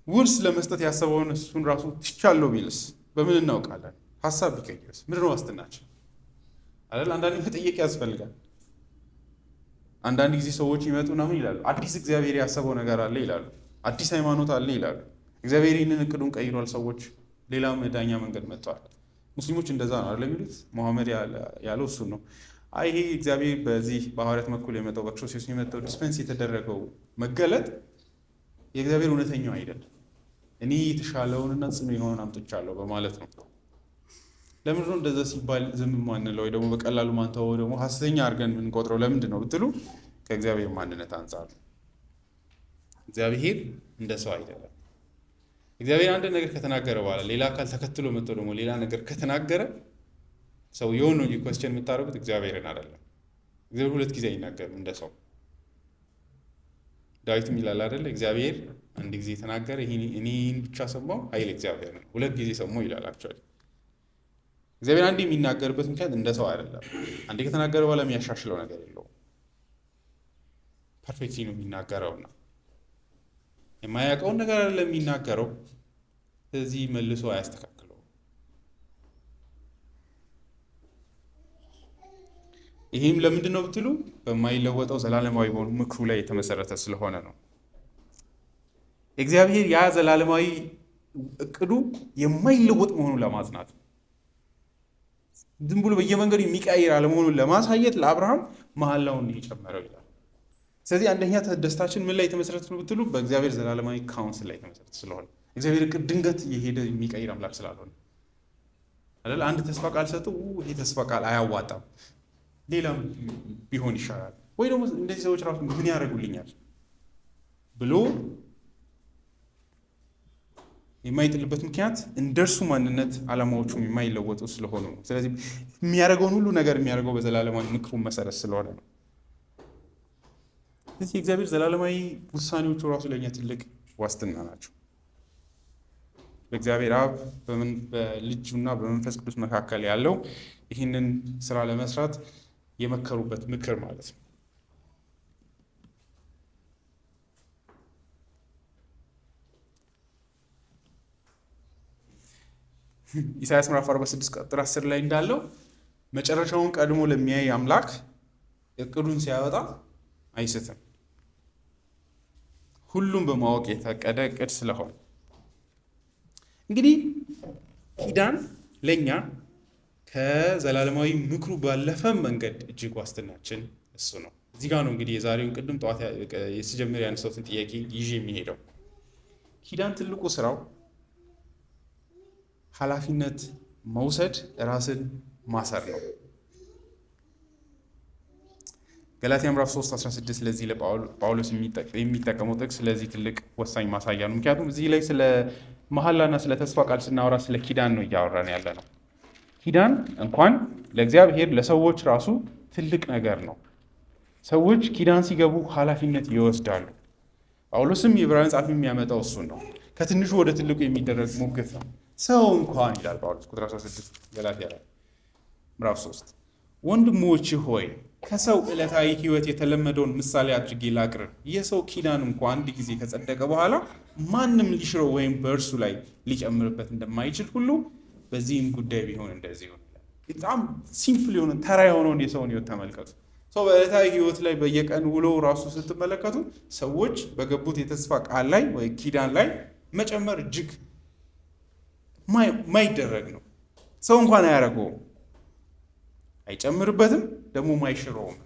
ውርስ ለመስጠት ያሰበውን እሱን ራሱ ትቻለሁ ቢልስ? በምን እናውቃለን? ሀሳብ ቢቀይርስ? ምንድን ነው ዋስትናችን? አይደል? አንዳንድ መጠየቅ ያስፈልጋል። አንዳንድ ጊዜ ሰዎች ይመጡና ምን ይላሉ? አዲስ እግዚአብሔር ያሰበው ነገር አለ ይላሉ። አዲስ ሃይማኖት አለ ይላሉ። እግዚአብሔር ይህንን እቅዱን ቀይሯል። ሰዎች ሌላ መዳኛ መንገድ መጥተዋል። ሙስሊሞች እንደዛ ነው አይደል የሚሉት? መሐመድ ያለው እሱን ነው። አይ ይሄ እግዚአብሔር በዚህ በሐዋርያት በኩል የመጣው በክርስቶስ የመጣው ዲስፐንስ የተደረገው መገለጥ የእግዚአብሔር እውነተኛው አይደለም፣ እኔ የተሻለውንና ጽኑ የሆነን አምጥቻለሁ በማለት ነው። ለምንድን ነው እንደዛ ሲባል ዝም ማንለው ወይ ደግሞ በቀላሉ ማንተወው ደግሞ ሐሰተኛ አድርገን የምንቆጥረው ለምንድን ነው ብትሉ ከእግዚአብሔር ማንነት አንጻር። እግዚአብሔር እንደ ሰው አይደለም። እግዚአብሔር አንድ ነገር ከተናገረ በኋላ ሌላ አካል ተከትሎ መጥቶ ደግሞ ሌላ ነገር ከተናገረ ሰው የሆነ ነው ኳስቸን የምታደርጉት እግዚአብሔርን አይደለም። እግዚአብሔር ሁለት ጊዜ አይናገርም እንደ ሰው። ዳዊትም ይላል አይደለ? እግዚአብሔር አንድ ጊዜ ተናገረ፣ እኔን ብቻ ሰማው፣ ኃይል እግዚአብሔር ነው። ሁለት ጊዜ ሰማው ይላል። አክቹዋሊ እግዚአብሔር አንድ የሚናገርበት ምክንያት እንደ ሰው አይደለም። አንዴ ከተናገረ በኋላ የሚያሻሽለው ነገር የለውም። ፐርፌክትሊ ነው የሚናገረውና የማያውቀውን ነገር አይደለም የሚናገረው። ስለዚህ መልሶ አያስተካክለው። ይህም ለምንድን ነው ብትሉ በማይለወጠው ዘላለማዊ በሆኑ ምክሩ ላይ የተመሰረተ ስለሆነ ነው። እግዚአብሔር ያ ዘላለማዊ እቅዱ የማይለወጥ መሆኑን ለማጽናት ዝም ብሎ በየመንገዱ የሚቀይር አለመሆኑን ለማሳየት ለአብርሃም መሐላውን የጨመረው ይላል። ስለዚህ አንደኛ ደስታችን ምን ላይ የተመሰረተ ነው ብትሉ በእግዚአብሔር ዘላለማዊ ካውንስል ላይ የተመሰረተ ስለሆነ እግዚአብሔር እቅድ ድንገት የሄደ የሚቀይር አምላክ ስላልሆነ አይደል? አንድ ተስፋ ቃል ሰጡ፣ ይሄ ተስፋ ቃል አያዋጣም ሌላም ቢሆን ይሻላል፣ ወይ ደግሞ እንደዚህ ሰዎች ራሱ ምን ያደርጉልኛል ብሎ የማይጥልበት ምክንያት እንደርሱ ማንነት ዓላማዎቹም የማይለወጡ ስለሆኑ ነው። ስለዚህ የሚያደርገውን ሁሉ ነገር የሚያደርገው በዘላለማዊ ምክሩ መሰረት ስለሆነ ነው። ስለዚህ እግዚአብሔር ዘላለማዊ ውሳኔዎቹ ራሱ ለእኛ ትልቅ ዋስትና ናቸው። በእግዚአብሔር አብ በልጁና በመንፈስ ቅዱስ መካከል ያለው ይህንን ስራ ለመስራት የመከሩበት ምክር ማለት ነው። ኢሳይያስ ምዕራፍ 46 ቁጥር 10 ላይ እንዳለው መጨረሻውን ቀድሞ ለሚያይ አምላክ እቅዱን ሲያወጣ አይስትም፣ ሁሉም በማወቅ የታቀደ እቅድ ስለሆነ። እንግዲህ ኪዳን ለእኛ ከዘላለማዊ ምክሩ ባለፈ መንገድ እጅግ ዋስትናችን እሱ ነው። እዚህ ጋር ነው እንግዲህ የዛሬውን ቅድም ጠዋት የስጀምር ያነሳሁትን ጥያቄ ይዤ የሚሄደው። ኪዳን ትልቁ ስራው ኃላፊነት መውሰድ፣ ራስን ማሰር ነው። ገላትያ ምዕራፍ 3:16 ለዚህ ለጳውሎስ የሚጠቀመው ጥቅስ ስለዚህ ትልቅ ወሳኝ ማሳያ ነው። ምክንያቱም እዚህ ላይ ስለ መሐላና ስለ ተስፋ ቃል ስናወራ ስለ ኪዳን ነው እያወራን ያለ ነው። ኪዳን እንኳን ለእግዚአብሔር ለሰዎች ራሱ ትልቅ ነገር ነው። ሰዎች ኪዳን ሲገቡ ኃላፊነት ይወስዳሉ። ጳውሎስም የዕብራውያን ጸሐፊ የሚያመጣው እሱን ነው። ከትንሹ ወደ ትልቁ የሚደረግ ሙግት ነው። ሰው እንኳን ይላል ጳውሎስ ቁጥር 16 ገላትያ ላይ ምዕራፍ 3 ወንድሞች ሆይ ከሰው ዕለታዊ ሕይወት የተለመደውን ምሳሌ አድርጌ ላቅርብ። የሰው ኪዳን እንኳ አንድ ጊዜ ከጸደቀ በኋላ ማንም ሊሽረው ወይም በእርሱ ላይ ሊጨምርበት እንደማይችል ሁሉ በዚህም ጉዳይ ቢሆን እንደዚህ ይሆናል። በጣም ሲምፕል የሆነ ተራ የሆነውን የሰውን ሕይወት ተመልከቱ። ሰው በዕለታዊ ሕይወት ላይ በየቀን ውሎ ራሱ ስትመለከቱ ሰዎች በገቡት የተስፋ ቃል ላይ ወይ ኪዳን ላይ መጨመር እጅግ ማይደረግ ነው። ሰው እንኳን አያደርገውም፣ አይጨምርበትም፣ ደግሞ ማይሽረውም።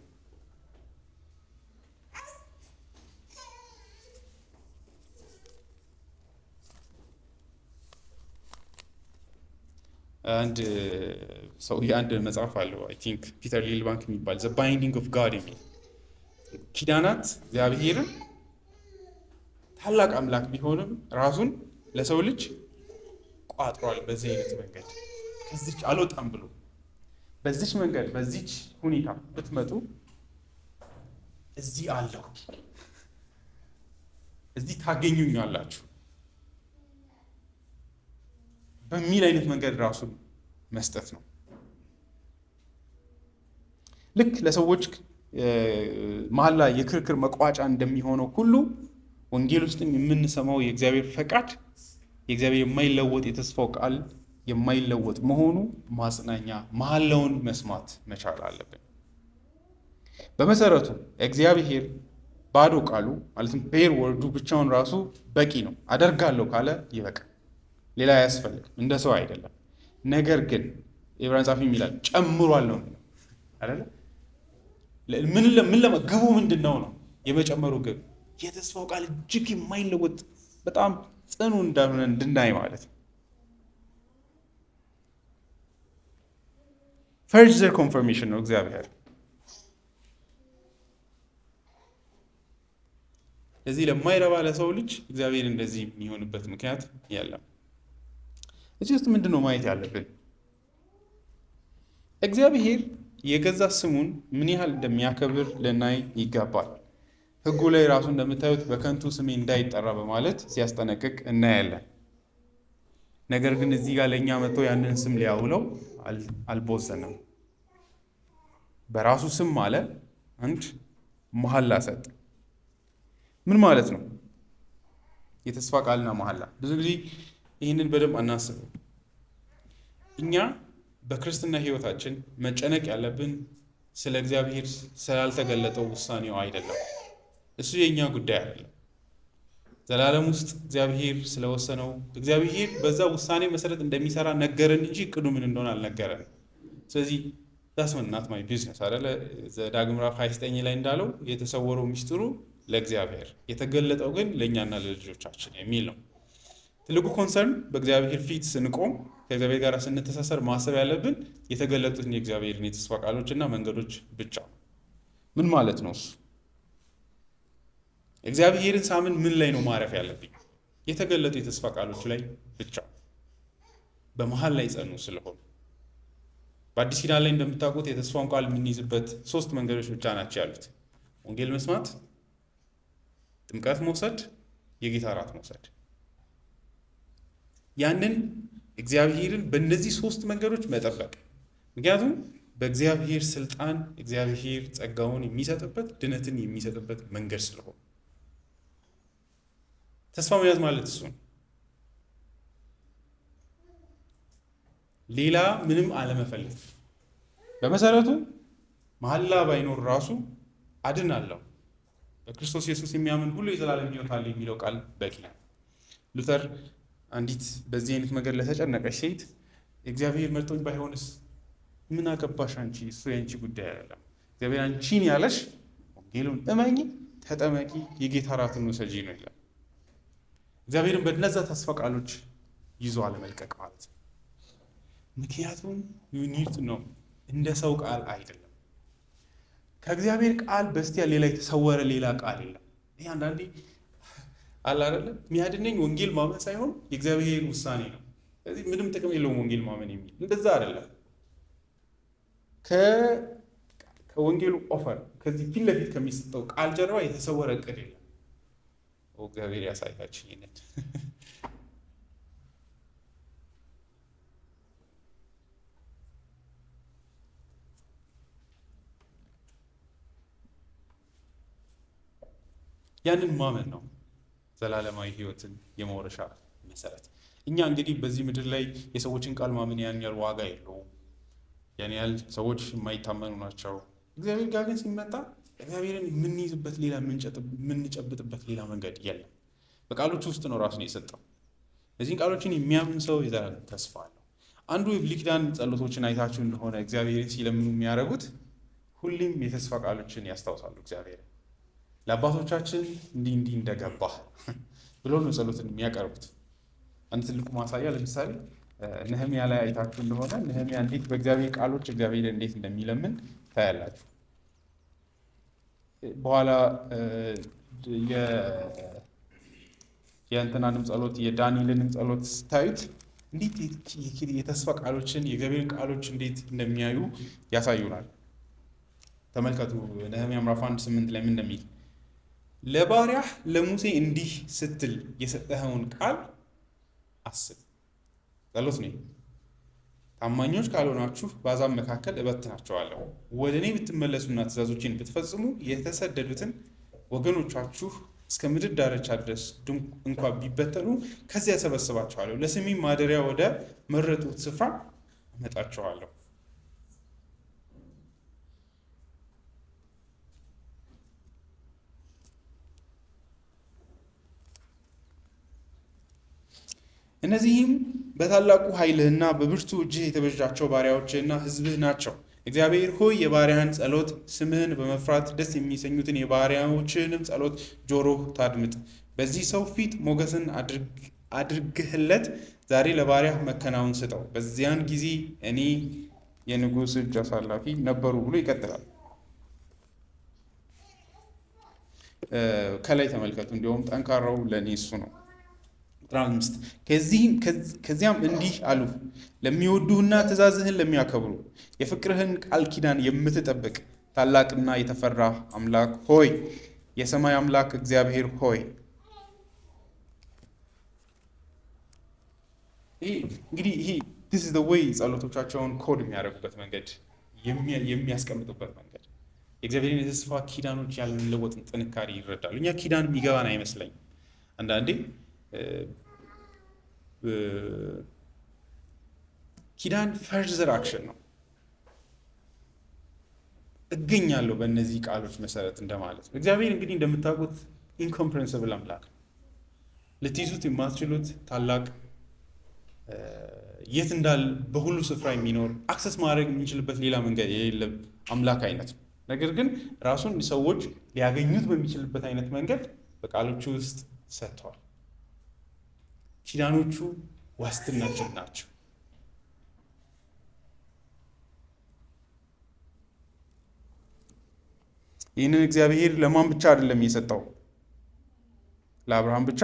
አንድ መጽሐፍ አለው አይ ቲንክ ፒተር ሊልባንክ የሚባል ዘ ባይንዲንግ ኦፍ ጋድ የሚል ኪዳናት እግዚአብሔርን ታላቅ አምላክ ቢሆንም ራሱን ለሰው ልጅ ቋጥሯል። በዚህ አይነት መንገድ ከዚች አልወጣም ብሎ በዚች መንገድ በዚች ሁኔታ ብትመጡ እዚህ አለሁ፣ እዚህ ታገኙኛላችሁ በሚል አይነት መንገድ ራሱን መስጠት ነው። ልክ ለሰዎች መሐላ የክርክር መቋጫ እንደሚሆነው ሁሉ ወንጌል ውስጥም የምንሰማው የእግዚአብሔር ፈቃድ የእግዚአብሔር የማይለወጥ የተስፋው ቃል የማይለወጥ መሆኑ ማጽናኛ፣ መሐላውን መስማት መቻል አለብን። በመሰረቱ እግዚአብሔር ባዶ ቃሉ ማለትም ፔር ወርዱ ብቻውን ራሱ በቂ ነው። አደርጋለሁ ካለ ይበቃል፣ ሌላ አያስፈልግም። እንደ ሰው አይደለም። ነገር ግን ዕብራውያን ጻፊ ይላል ጨምሯል ነው አይደለ? ግቡ ምንድን ነው? የመጨመሩ ግብ የተስፋው ቃል እጅግ የማይለወጥ በጣም ጽኑ እንዳልሆነ እንድናይ ማለት ነው። ፈርዘር ኮንፈርሜሽን ነው እግዚአብሔር። እዚህ ለማይረባ ለሰው ልጅ እግዚአብሔር እንደዚህ የሚሆንበት ምክንያት የለም። እዚህ ውስጥ ምንድን ነው ማየት ያለብን? እግዚአብሔር የገዛ ስሙን ምን ያህል እንደሚያከብር ልናይ ይገባል። ሕጉ ላይ ራሱ እንደምታዩት በከንቱ ስሜ እንዳይጠራ በማለት ሲያስጠነቅቅ እናያለን። ነገር ግን እዚህ ጋር ለእኛ መጥቶ ያንን ስም ሊያውለው አልቦዘንም። በራሱ ስም አለ አንድ መሐላ ሰጥ። ምን ማለት ነው? የተስፋ ቃልና መሐላ። ብዙ ጊዜ ይህንን በደንብ አናስብም። እኛ በክርስትና ሕይወታችን መጨነቅ ያለብን ስለ እግዚአብሔር ስላልተገለጠው ውሳኔው አይደለም። እሱ የእኛ ጉዳይ አይደለም። ዘላለም ውስጥ እግዚአብሔር ስለወሰነው እግዚአብሔር በዛ ውሳኔ መሰረት እንደሚሰራ ነገረን እንጂ እቅዱ ምን እንደሆነ አልነገረን። ስለዚህ ዳስ ናት ማይ ቢዝነስ አይደለ? ዘዳግም ምዕራፍ 29 ላይ እንዳለው የተሰወረው ሚስጥሩ ለእግዚአብሔር የተገለጠው ግን ለእኛና ለልጆቻችን የሚል ነው። ትልቁ ኮንሰርን በእግዚአብሔር ፊት ስንቆም ከእግዚአብሔር ጋር ስንተሳሰር ማሰብ ያለብን የተገለጡትን የእግዚአብሔርን የተስፋ ቃሎችና መንገዶች ብቻ። ምን ማለት ነው እሱ? እግዚአብሔርን ሳምን ምን ላይ ነው ማረፍ ያለብኝ? የተገለጡ የተስፋ ቃሎች ላይ ብቻ፣ በመሃል ላይ ጸኑ ስለሆኑ። በአዲስ ኪዳን ላይ እንደምታውቁት የተስፋውን ቃል የምንይዝበት 3 መንገዶች ብቻ ናቸው ያሉት። ወንጌል መስማት፣ ጥምቀት መውሰድ፣ የጌታ እራት መውሰድ። ያንን እግዚአብሔርን በእነዚህ 3 መንገዶች መጠበቅ። ምክንያቱም በእግዚአብሔር ስልጣን እግዚአብሔር ጸጋውን የሚሰጥበት ድነትን የሚሰጥበት መንገድ ስለሆነ ተስፋ መያዝ ማለት እሱ ነው። ሌላ ምንም አለመፈለግ። በመሰረቱ መሐላ ባይኖር ራሱ አድናለሁ በክርስቶስ ኢየሱስ የሚያምን ሁሉ የዘላለም ሕይወት አለው የሚለው ቃል በቂ ነው። ሉተር አንዲት በዚህ አይነት መንገድ ለተጨነቀች ሴት እግዚአብሔር መርጦኝ ባይሆንስ ምን አገባሽ አንቺ፣ እሱ የአንቺ ጉዳይ አይደለም። እግዚአብሔር አንቺን ያለሽ ወንጌሉን እመኚ፣ ተጠመቂ፣ የጌታ እራትን ውሰጂ ነው ይላል። እግዚአብሔርን በእነዛ ተስፋ ቃሎች ይዞ አለመልቀቅ ማለት ነው። ምክንያቱም ዩኒት ነው፣ እንደ ሰው ቃል አይደለም። ከእግዚአብሔር ቃል በስቲያ ሌላ የተሰወረ ሌላ ቃል የለም። ይህ አንዳንዴ አለ አይደለም፣ የሚያድነኝ ወንጌል ማመን ሳይሆን የእግዚአብሔር ውሳኔ ነው። ስለዚህ ምንም ጥቅም የለውም ወንጌል ማመን የሚል እንደዛ አይደለም። ከወንጌሉ ኦፈር ከዚህ ፊት ለፊት ከሚሰጠው ቃል ጀርባ የተሰወረ እቅድ የለም። እግዚአብሔር ያሳያችሁ ይሄንን። ያንን ማመን ነው ዘላለማዊ ሕይወትን የመውረሻ መሰረት። እኛ እንግዲህ በዚህ ምድር ላይ የሰዎችን ቃል ማመን ያን ያህል ዋጋ የለውም። ያን ያህል ሰዎች የማይታመኑ ናቸው። እግዚአብሔር ጋር ግን ሲመጣ እግዚአብሔርን የምንይዝበት ሌላ የምንጨብጥበት ሌላ መንገድ የለም። በቃሎች ውስጥ ነው ራሱን የሰጠው። እዚህን ቃሎችን የሚያምን ሰው የዘላለም ተስፋ አለው። አንዱ የብሉይ ኪዳን ጸሎቶችን አይታችሁ እንደሆነ እግዚአብሔርን ሲለምኑ የሚያደርጉት ሁሌም የተስፋ ቃሎችን ያስታውሳሉ። እግዚአብሔር ለአባቶቻችን እንዲህ እንደገባ ብሎ ነው ጸሎትን የሚያቀርቡት። አንድ ትልቁ ማሳያ ለምሳሌ ነህምያ ላይ አይታችሁ እንደሆነ ነህምያ እንዴት በእግዚአብሔር ቃሎች እግዚአብሔር እንዴት እንደሚለምን ታያላችሁ። በኋላ የእንትናንም ጸሎት የዳንኤልንም ጸሎት ስታዩት እንዴት የተስፋ ቃሎችን የእግዚአብሔር ቃሎች እንዴት እንደሚያዩ ያሳዩናል። ተመልከቱ ነህምያ ምዕራፍ 1:8 ላይ ምን እንደሚል፣ ለባሪያህ ለሙሴ እንዲህ ስትል የሰጠኸውን ቃል አስብ። ጸሎት ነው። ታማኞች ካልሆናችሁ በአሕዛብ መካከል እበትናቸዋለሁ። ወደ እኔ ብትመለሱና ትእዛዞቼን ብትፈጽሙ የተሰደዱትን ወገኖቻችሁ እስከ ምድር ዳርቻ ድረስ እንኳ ቢበተኑ ከዚያ እሰበስባቸዋለሁ፣ ለስሜም ማደሪያ ወደ መረጡት ስፍራ አመጣቸዋለሁ። እነዚህም በታላቁ ኃይልህና በብርቱ እጅህ የተቤዣቸው ባሪያዎችህና ሕዝብህ ናቸው። እግዚአብሔር ሆይ የባሪያህን ጸሎት፣ ስምህን በመፍራት ደስ የሚሰኙትን የባሪያዎችህንም ጸሎት ጆሮህ ታድምጥ። በዚህ ሰው ፊት ሞገስን አድርግህለት፣ ዛሬ ለባሪያህ መከናወን ስጠው። በዚያን ጊዜ እኔ የንጉሥ እጅ አሳላፊ ነበሩ ብሎ ይቀጥላል። ከላይ ተመልከቱ። እንዲሁም ጠንካራው ለእኔ እሱ ነው። ከዚያም እንዲህ አሉ፣ ለሚወዱህና ትእዛዝህን ለሚያከብሩ የፍቅርህን ቃል ኪዳን የምትጠብቅ ታላቅና የተፈራ አምላክ ሆይ፣ የሰማይ አምላክ እግዚአብሔር ሆይ። እንግዲህ ይሄ this is the way ጸሎቶቻቸውን ኮድ የሚያደርጉበት መንገድ፣ የሚያስቀምጡበት መንገድ የእግዚአብሔርን የተስፋ ኪዳኖች ያለመለወጥን ጥንካሬ ይረዳሉ። እኛ ኪዳን የሚገባን አይመስለኝም አንዳንዴ። ኪዳን ፈርዘር አክሽን ነው። እገኛለሁ በእነዚህ ቃሎች መሰረት እንደማለት ነው። እግዚአብሔር እንግዲህ እንደምታውቁት ኢንኮምፕሬንስብል አምላክ ነው። ልትይዙት የማትችሉት ታላቅ፣ የት እንዳለ በሁሉ ስፍራ የሚኖር አክሰስ ማድረግ የምንችልበት ሌላ መንገድ የሌለ አምላክ አይነት ነው። ነገር ግን ራሱን ሰዎች ሊያገኙት በሚችልበት አይነት መንገድ በቃሎቹ ውስጥ ሰጥተዋል። ኪዳኖቹ ዋስትናችን ናቸው። ይህንን እግዚአብሔር ለማን ብቻ አይደለም የሰጠው? ለአብርሃም ብቻ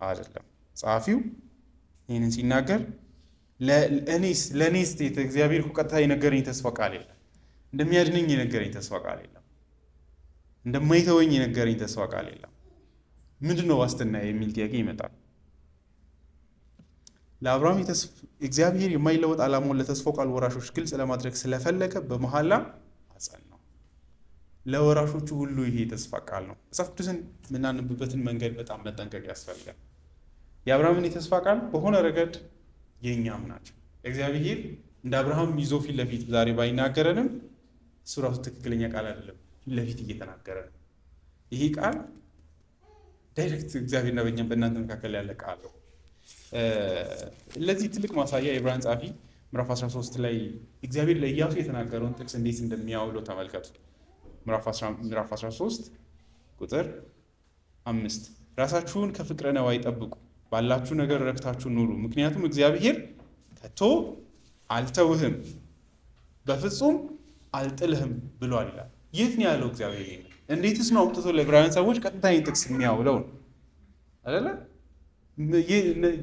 አይደለም። ጸሐፊው ይህንን ሲናገር ለእኔስ እግዚአብሔር ቀጥታ የነገረኝ ተስፋ ቃል የለም፣ እንደሚያድነኝ የነገረኝ ተስፋ ቃል የለም፣ እንደማይተወኝ የነገረኝ ተስፋ ቃል የለም። ምንድን ነው ዋስትና የሚል ጥያቄ ይመጣል። ለአብርሃም እግዚአብሔር የማይለወጥ ዓላማውን ለተስፋው ቃል ወራሾች ግልጽ ለማድረግ ስለፈለገ በመሐላ አጸናው። ለወራሾቹ ሁሉ ይሄ የተስፋ ቃል ነው። መጽሐፍ ቅዱስን የምናነብበትን መንገድ በጣም መጠንቀቅ ያስፈልጋል። የአብርሃምን የተስፋ ቃል በሆነ ረገድ የእኛም ናቸው። እግዚአብሔር እንደ አብርሃም ይዞ ፊት ለፊት ዛሬ ባይናገረንም እሱ ራሱ ትክክለኛ ቃል አይደለም፣ ፊት ለፊት እየተናገረ ነው። ይሄ ቃል ዳይሬክት እግዚአብሔርና በእናንተ መካከል ያለ ቃል ነው። ለዚህ ትልቅ ማሳያ የዕብራውያን ጸሐፊ ምዕራፍ 13 ላይ እግዚአብሔር ለኢያሱ የተናገረውን ጥቅስ እንዴት እንደሚያውለው ተመልከቱ። ምዕራፍ 13 ቁጥር 5 ራሳችሁን ከፍቅረ ነዋይ ጠብቁ፣ ባላችሁ ነገር ረክታችሁ ኑሩ፣ ምክንያቱም እግዚአብሔር ከቶ አልተውህም በፍጹም አልጥልህም ብሏል ይላል። የት ነው ያለው እግዚአብሔር? እንዴትስ ነው አውጥቶ ለዕብራውያን ሰዎች ቀጥታ ይህን ጥቅስ የሚያውለው ነው አይደለ?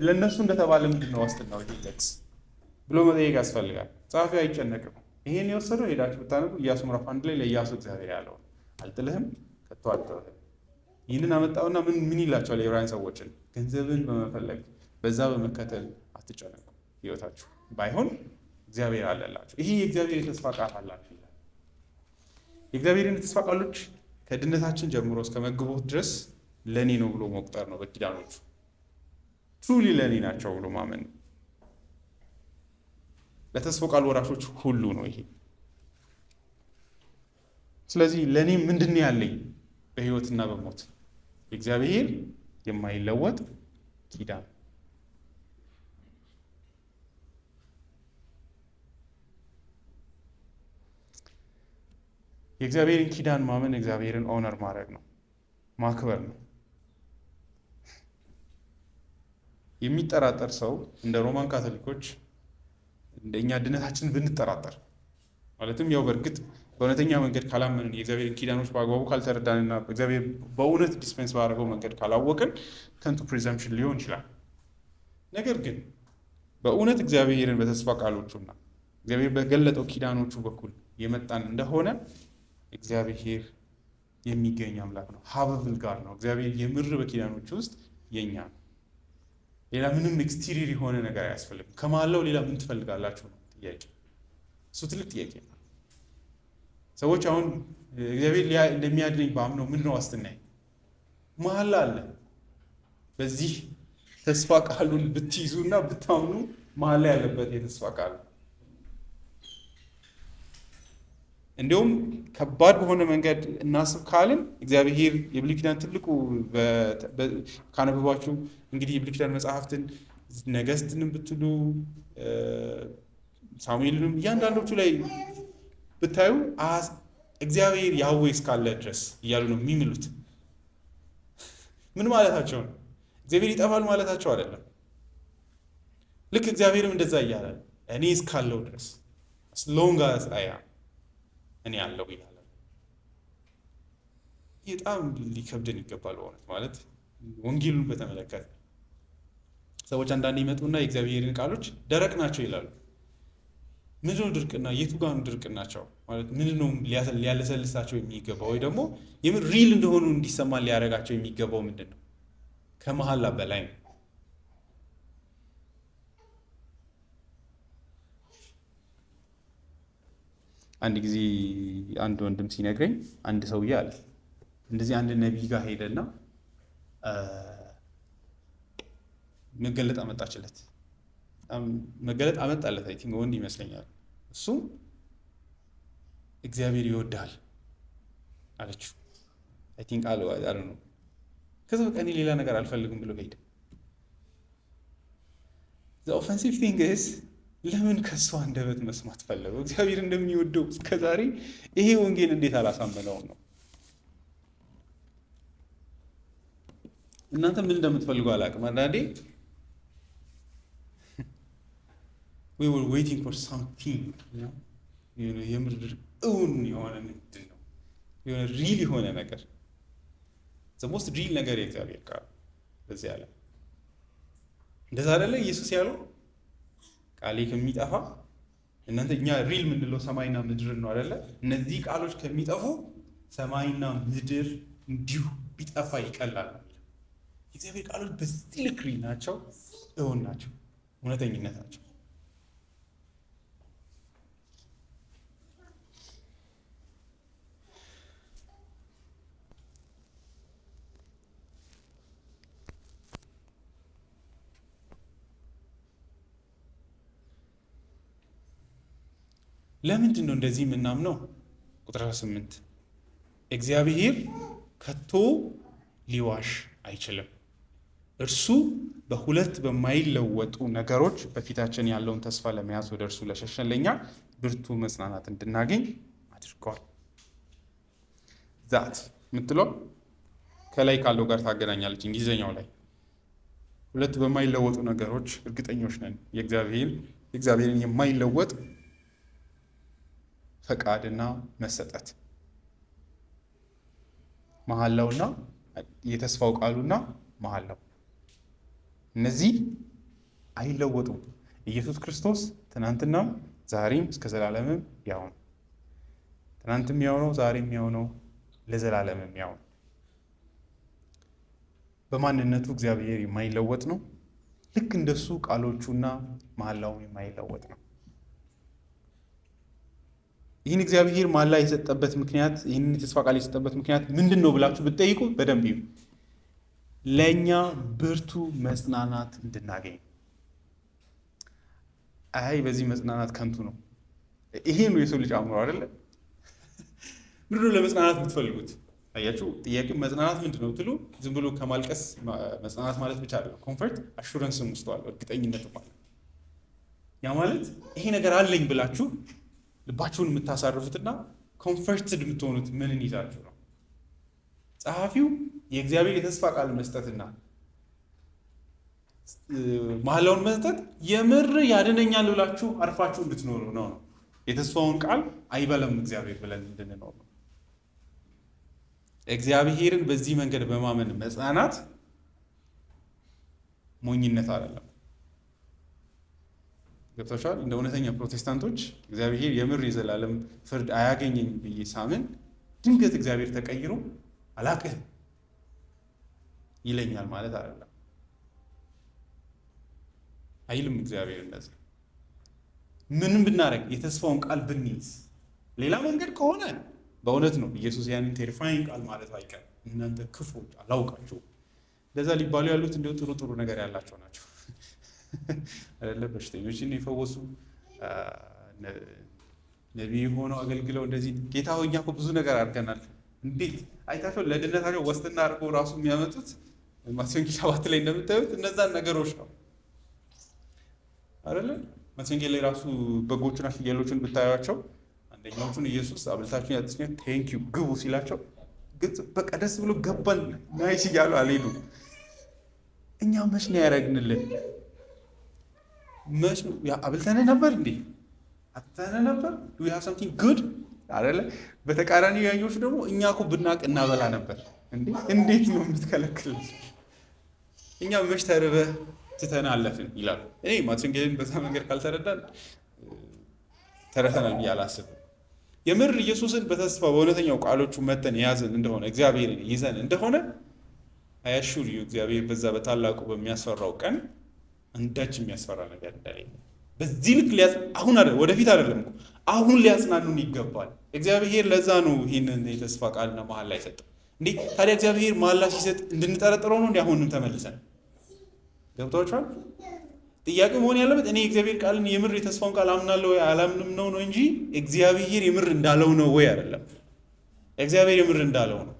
ለእነሱ እንደተባለ ምንድን ነው ዋስትናው ይህ ጥቅስ ብሎ መጠየቅ ያስፈልጋል። ጸሐፊው አይጨነቅም። ይሄን የወሰደው ሄዳችሁ ብታነቡ ኢያሱ ምዕራፍ 1 ላይ ለኢያሱ እግዚአብሔር ያለው አልጥልህም ከቶ አልተውህም። ይህንን አመጣውና ምን ይላቸዋል? የዕብራውያን ሰዎችን ገንዘብን በመፈለግ በዛ በመከተል አትጨነቁ፣ ህይወታችሁ ባይሆን እግዚአብሔር አለላችሁ። ይሄ የእግዚአብሔር የተስፋ ቃል አላችሁ ይላል። የእግዚአብሔርን የተስፋ ቃሎች ከድነታችን ጀምሮ እስከ መግቦት ድረስ ለእኔ ነው ብሎ መቁጠር ነው። በኪዳኖቹ ትሩሊ ለእኔ ናቸው ብሎ ማመን ነው። ለተስፋ ቃል ወራሾች ሁሉ ነው ይሄ። ስለዚህ ለእኔ ምንድን ነው ያለኝ? በህይወትና በሞት የእግዚአብሔር የማይለወጥ ኪዳን። የእግዚአብሔርን ኪዳን ማመን እግዚአብሔርን ኦነር ማድረግ ነው፣ ማክበር ነው። የሚጠራጠር ሰው እንደ ሮማን ካቶሊኮች እንደኛ ድነታችንን ብንጠራጠር ማለትም ያው በእርግጥ በእውነተኛ መንገድ ካላመንን የእግዚአብሔርን ኪዳኖች በአግባቡ ካልተረዳንና እግዚአብሔር በእውነት ዲስፔንስ ባደረገው መንገድ ካላወቅን ከንቱ ፕሪዘምፕሽን ሊሆን ይችላል። ነገር ግን በእውነት እግዚአብሔርን በተስፋ ቃሎቹና እግዚአብሔር በገለጠው ኪዳኖቹ በኩል የመጣን እንደሆነ እግዚአብሔር የሚገኝ አምላክ ነው። ሀበብል ጋር ነው። እግዚአብሔር የምር በኪዳኖቹ ውስጥ የኛ ነው። ሌላ ምንም ኤክስቲሪየር የሆነ ነገር አያስፈልግም። ከማለው ሌላ ምን ትፈልጋላችሁ ነው ጥያቄ። እሱ ትልቅ ጥያቄ ነው። ሰዎች አሁን እግዚአብሔር እንደሚያድነኝ ባምነው ምንድን ነው ዋስትናዬ? መሐላ አለ። በዚህ ተስፋ ቃሉን ብትይዙና ብታምኑ መሐላ ያለበት የተስፋ ቃል። እንዲሁም ከባድ በሆነ መንገድ እናስብ ካልን እግዚአብሔር የብሉይ ኪዳን ትልቁ ካነበባችሁ እንግዲህ የብሉይ ኪዳን መጽሐፍትን ነገሥትንም ብትሉ ሳሙኤልንም እያንዳንዶቹ ላይ ብታዩ እግዚአብሔር ያህዌ እስካለ ድረስ እያሉ ነው የሚምሉት። ምን ማለታቸው ነው? እግዚአብሔር ይጠፋል ማለታቸው አይደለም። ልክ እግዚአብሔርም እንደዛ እያለ እኔ እስካለው ድረስ as long as I am እኔ አለው ይላል። ይህ በጣም ሊከብደን ይገባል በእውነት ማለት ወንጌሉን በተመለከተ ሰዎች አንዳንድ ይመጡና የእግዚአብሔርን ቃሎች ደረቅ ናቸው ይላሉ። ምንድን ነው ድርቅና? የቱ ጋር ነው ድርቅናቸው? ማለት ምንድን ነው ሊያለሰልሳቸው የሚገባው? ወይ ደግሞ የምን ሪል እንደሆኑ እንዲሰማ ሊያደርጋቸው የሚገባው ምንድን ነው? ከመሐላ በላይ ነው። አንድ ጊዜ አንድ ወንድም ሲነግረኝ አንድ ሰውዬ አለ እንደዚህ አንድ ነቢይ ጋር ሄደና መገለጥ አመጣችለት። መገለጥ አመጣለት። አይ ቲንክ ወንድ ይመስለኛል። እሱ እግዚአብሔር ይወዳል አለችው። አይ ቲንክ አለ ነው። ከዛ በቃ እኔ ሌላ ነገር አልፈልግም ብሎ ሄደ። the offensive thing is ለምን ከሷ አንደበት መስማት ፈለገው? እግዚአብሔር እንደሚወደው እስከዛሬ ይሄ ወንጌል እንዴት አላሳመነውም ነው። እናንተ ምን እንደምትፈልጉ አላውቅም። አንዳንዴ we were waiting for something የምድር እውን የሆነ ምንድን ነው የሆነ ሪል የሆነ ነገር the most real ነገር የእግዚአብሔር ቃል በዚህ ዓለም እንደዛ አይደለ? ኢየሱስ ያለው ቃሌ ከሚጠፋ እናንተ እኛ ሪል ምንለው ሰማይና ምድር ነው አይደለ? እነዚህ ቃሎች ከሚጠፉ ሰማይና ምድር እንዲሁ ቢጠፋ ይቀላል። የእግዚአብሔር ቃሎች በዚህ ልክ ሪል ናቸው፣ እውን ናቸው፣ እውነተኝነት ናቸው። ለምንድን ነው እንደዚህ የምናምነው? ቁጥር 8 እግዚአብሔር ከቶ ሊዋሽ አይችልም። እርሱ በሁለት በማይለወጡ ነገሮች በፊታችን ያለውን ተስፋ ለመያዝ ወደ እርሱ ለሸሸን ለኛ ብርቱ መጽናናት እንድናገኝ አድርጓል። ዛት የምትለው ከላይ ካለው ጋር ታገናኛለች። እንግሊዘኛው ላይ ሁለት በማይለወጡ ነገሮች እርግጠኞች ነን። የእግዚአብሔርን የማይለወጥ ፈቃድና መሰጠት፣ መሐላውና የተስፋው ቃሉና መሐላው እነዚህ አይለወጡም። ኢየሱስ ክርስቶስ ትናንትናም ዛሬም እስከ ዘላለምም ያው ነው። ትናንትም ያው ነው፣ ዛሬም ያው ነው፣ ለዘላለምም ያው ነው። በማንነቱ እግዚአብሔር የማይለወጥ ነው። ልክ እንደሱ ቃሎቹና መሐላውም የማይለወጥ ነው። ይህን እግዚአብሔር መሐላ የሰጠበት ምክንያት፣ ይህንን የተስፋ ቃል የሰጠበት ምክንያት ምንድን ነው ብላችሁ ብትጠይቁ በደንብ ይሁ ለእኛ ብርቱ መጽናናት እንድናገኝ። አይ በዚህ መጽናናት ከንቱ ነው። ይሄ ነው የሰው ልጅ አእምሮ አይደለ? ምንድን ነው ለመጽናናት የምትፈልጉት? አያችሁ፣ ጥያቄው መጽናናት ምንድን ነው ትሉ፣ ዝም ብሎ ከማልቀስ መጽናናት ማለት ብቻ አይደለም። ኮንፈርት አሹረንስም ውስጥ አለ፣ እርግጠኝነት ማለት። ያ ማለት ይሄ ነገር አለኝ ብላችሁ ልባችሁን የምታሳርፉትና ኮንፈርትድ የምትሆኑት ምንን ይዛችሁ ነው? ጸሐፊው የእግዚአብሔር የተስፋ ቃል መስጠትና መሐላውን መስጠት የምር ያድነኛል ብላችሁ አርፋችሁ እንድትኖሩ ነው። የተስፋውን ቃል አይበለም እግዚአብሔር ብለን እንድንኖር ነው። እግዚአብሔርን በዚህ መንገድ በማመን መጽናናት ሞኝነት አይደለም። ገብታችኋል? እንደ እውነተኛ ፕሮቴስታንቶች እግዚአብሔር የምር የዘላለም ፍርድ አያገኘኝም ብዬ ሳምን ድንገት እግዚአብሔር ተቀይሮ አላቅህም ይለኛል ማለት አይደለም። አይልም እግዚአብሔር እንደዚህ። ምንም ብናደርግ የተስፋውን ቃል ብንይዝ፣ ሌላ መንገድ ከሆነ በእውነት ነው ኢየሱስ ያንን ቴሪፋይንግ ቃል ማለት አይቀርም። እናንተ ክፉዎች አላውቃችሁም። እንደዛ ሊባሉ ያሉት እንዲሁ ጥሩ ጥሩ ነገር ያላቸው ናቸው አይደለ? በሽተኞችን የፈወሱ ነቢይ ሆነው አገልግለው እንደዚህ ጌታ ሆይ እኛ እኮ ብዙ ነገር አድርገናል። እንዴት አይታቸው ለድነታቸው ዋስትና አድርገው ራሱ የሚያመጡት ማቴዎስ ወንጌል 7 ላይ እንደምታዩት እነዛን ነገሮች ነው አይደለ? ማቴዎስ ወንጌል ላይ ራሱ በጎቹና ፍየሎቹን ብታዩቸው አንደኛዎቹን ኢየሱስ አብልታችሁን ያጥኛል ቴንክ ዩ ግቡ ሲላቸው ግጥ በቃ ደስ ብሎ ገባን ናይስ እያሉ አልሄዱም። እኛ መች ነው ያደረግንልን? መች ነው አብልተን ነበር እንዴ? አጥተን ነበር? ዱ ዩ ሃቭ ሰምቲንግ ጉድ አይደለ? በተቃራኒ ያኞቹ ደግሞ እኛ እኮ ብናቅ እናበላ ነበር እንዴ። እንዴት ነው የምትከለክል? እኛ መች ተርበህ ትተን አለፍን ይላሉ። እኔ ማቴዎስ ወንጌልን በዛ መንገድ ካልተረዳን ተረተናል ብዬ አላስብም። የምር ኢየሱስን በተስፋ በእውነተኛው ቃሎቹ መተን የያዝን እንደሆነ እግዚአብሔርን ይዘን እንደሆነ አያሹር ዩ እግዚአብሔር በዛ በታላቁ በሚያስፈራው ቀን አንዳች የሚያስፈራ ነገር እንደሌለ በዚህ ልክ አሁን አይደል ወደፊት አይደለም እኮ አሁን ሊያጽናኑን ይገባል። እግዚአብሔር ለዛ ነው ይህንን የተስፋ ቃልና መሐላ ይሰጠው እንዴ። ታዲያ እግዚአብሔር መሐላ ሲሰጥ እንድንጠረጥረው ነው እንዴ? አሁንም ተመልሰን ገብቷችኋል? ጥያቄ መሆን ያለበት እኔ እግዚአብሔር ቃልን የምር የተስፋውን ቃል አምናለሁ ወይ አላምንም ነው እንጂ እግዚአብሔር የምር እንዳለው ነው ወይ አይደለም። እግዚአብሔር የምር እንዳለው ነው።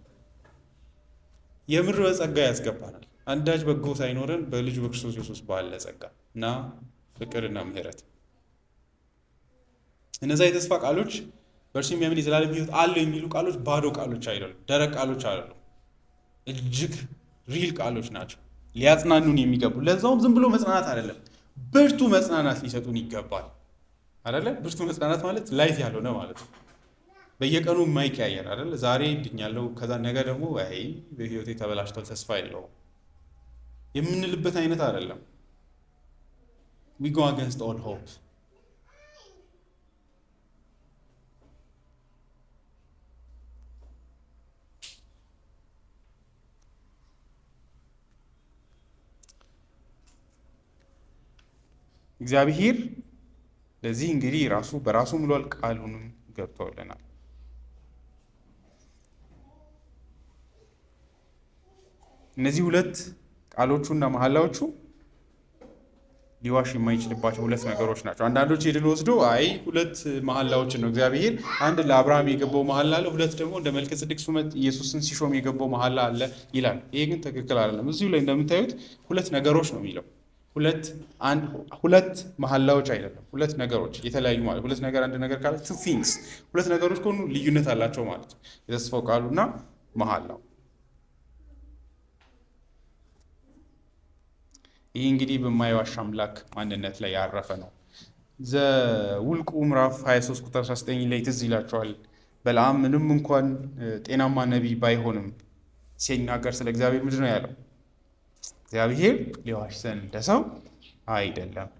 የምር በጸጋ ያስገባናል። አንዳች በጎ ሳይኖረን በልጁ በክርስቶስ ኢየሱስ ባለ ጸጋ እና ፍቅርና ምሕረት። እነዛ የተስፋ ቃሎች በእርሱ የሚያምን የዘላለም ሕይወት አለው የሚሉ ቃሎች ባዶ ቃሎች አይደሉም፣ ደረቅ ቃሎች አይደሉም። እጅግ ሪል ቃሎች ናቸው። ሊያጽናኑን የሚገቡ ለዛውም ዝም ብሎ መጽናናት አይደለም፣ ብርቱ መጽናናት ሊሰጡን ይገባል አይደለ? ብርቱ መጽናናት ማለት ላይት ያልሆነ ማለት ነው። በየቀኑ የማይቀያየር አይደለ? ዛሬ ድኛለሁ ከዛ ነገ ደግሞ አይ በህይወቴ ተበላሽቷል ተስፋ የለውም የምንልበት አይነት አይደለም። we go against all hope. እግዚአብሔር ለዚህ እንግዲህ ራሱ በራሱ ምሏል፣ ቃሉንም ገብቶልናል። እነዚህ ሁለት ቃሎቹና መሐላዎቹ ሊዋሽ የማይችልባቸው ሁለት ነገሮች ናቸው። አንዳንዶች ሄድን ወስዶ አይ ሁለት መሐላዎችን ነው እግዚአብሔር አንድ ለአብርሃም የገባው መሐላ አለ፣ ሁለት ደግሞ እንደ መልከጼዴቅ ሹመት ኢየሱስን ሲሾም የገባው መሐላ አለ ይላል። ይሄ ግን ትክክል አይደለም። እዚሁ ላይ እንደምታዩት ሁለት ነገሮች ነው የሚለው። ሁለት መሐላዎች አይደለም፣ ሁለት ነገሮች የተለያዩ ማለት። ሁለት ነገር አንድ ነገር ካለ two things ሁለት ነገሮች ከሆኑ ልዩነት አላቸው ማለት ነው። የተስፋው ቃሉና መሐላው። ይህ እንግዲህ በማይዋሽ አምላክ ማንነት ላይ ያረፈ ነው። ዘኍልቍ ምዕራፍ 23 ቁጥር 19 ላይ ትዝ ይላቸዋል። በለዓም ምንም እንኳን ጤናማ ነቢይ ባይሆንም ሲናገር ስለ እግዚአብሔር ምንድን ነው ያለው? እግዚአብሔር ሊዋሽ ዘንድ እንደ ሰው አይደለም፣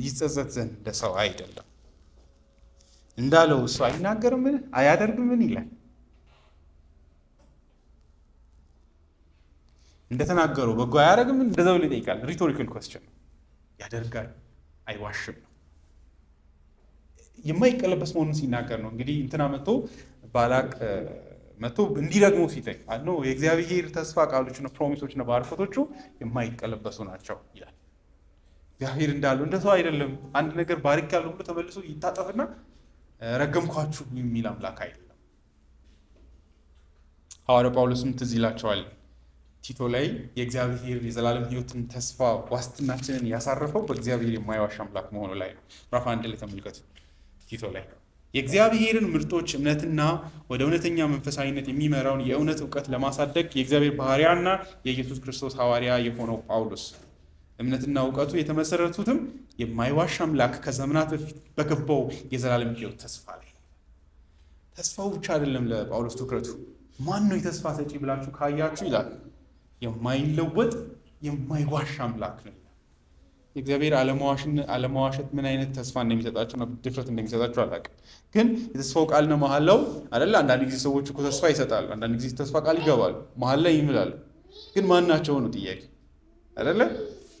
ይጸጸት ዘንድ እንደ ሰው አይደለም እንዳለው እሱ አይናገርምን አያደርግምን ይላል። እንደተናገረው በጎ አያደርግምን እንደዛው ይጠይቃል። ሪቶሪካል ኮስችን ነው። ያደርጋል፣ አይዋሽም ነው። የማይቀለበስ መሆኑን ሲናገር ነው። እንግዲህ እንትና መጥቶ ባላቅ መጥቶ እንዲህ ደግሞ ሲጠይቅ ነው የእግዚአብሔር ተስፋ ቃሎች ነው ፕሮሚሶች ነው ባርኮቶቹ የማይቀለበሱ ናቸው ይላል። እግዚአብሔር እንዳለው እንደ ሰው አይደለም። አንድ ነገር ባርክ ያለው ብሎ ተመልሶ ይታጠፍና ረገምኳችሁ የሚል አምላክ አይደለም። ሐዋርያው ጳውሎስም ትዝ ይላቸዋል ቲቶ ላይ የእግዚአብሔር የዘላለም ሕይወትን ተስፋ ዋስትናችንን ያሳረፈው በእግዚአብሔር የማይዋሽ አምላክ መሆኑ ላይ ነው። ምዕራፍ 1 ላይ ተመልከቱ። ቲቶ ላይ የእግዚአብሔርን ምርጦች እምነትና ወደ እውነተኛ መንፈሳዊነት የሚመራውን የእውነት እውቀት ለማሳደግ የእግዚአብሔር ባሪያና የኢየሱስ ክርስቶስ ሐዋርያ የሆነው ጳውሎስ እምነትና እውቀቱ የተመሰረቱትም የማይዋሽ አምላክ ከዘመናት በፊት በገባው የዘላለም ሕይወት ተስፋ ላይ። ተስፋው ብቻ አይደለም ለጳውሎስ ትኩረቱ። ማን ነው የተስፋ ሰጪ ብላችሁ ካያችሁ ይላል የማይለወጥ የማይዋሽ አምላክ ነው። የእግዚአብሔር አለመዋሸት ምን አይነት ተስፋ እንደሚሰጣቸው ነው ድፍረት እንደሚሰጣቸው አላውቅም። ግን የተስፋው ቃልና መሐላው አይደለ? አንዳንድ ጊዜ ሰዎች እኮ ተስፋ ይሰጣሉ፣ አንዳንድ ጊዜ ተስፋ ቃል ይገባሉ፣ መሐላ ይምላሉ። ግን ማን ናቸው ነው ጥያቄ አይደለ?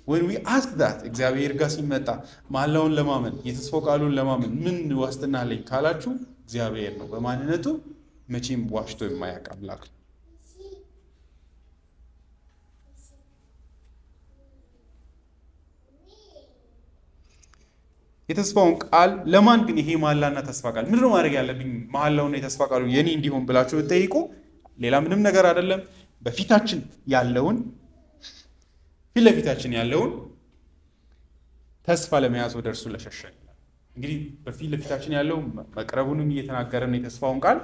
when we ask that እግዚአብሔር ጋር ሲመጣ መሐላውን ለማመን የተስፋው ቃሉን ለማመን ምን ዋስትና አለኝ ካላችሁ እግዚአብሔር ነው። በማንነቱ መቼም ዋሽቶ የማያውቅ አምላክ ነው። የተስፋውን ቃል ለማን ግን ይሄ መሐላና ተስፋ ቃል ምንድነው ማድረግ ያለብኝ መሐላውና የተስፋ ቃሉ የኔ እንዲሆን ብላችሁ ብትጠይቁ ሌላ ምንም ነገር አይደለም። በፊታችን ያለውን ፊት ለፊታችን ያለውን ተስፋ ለመያዝ ወደ እርሱ ለሸሸን ይላል። እንግዲህ በፊት ለፊታችን ያለው መቅረቡንም እየተናገረን የተስፋውን ቃል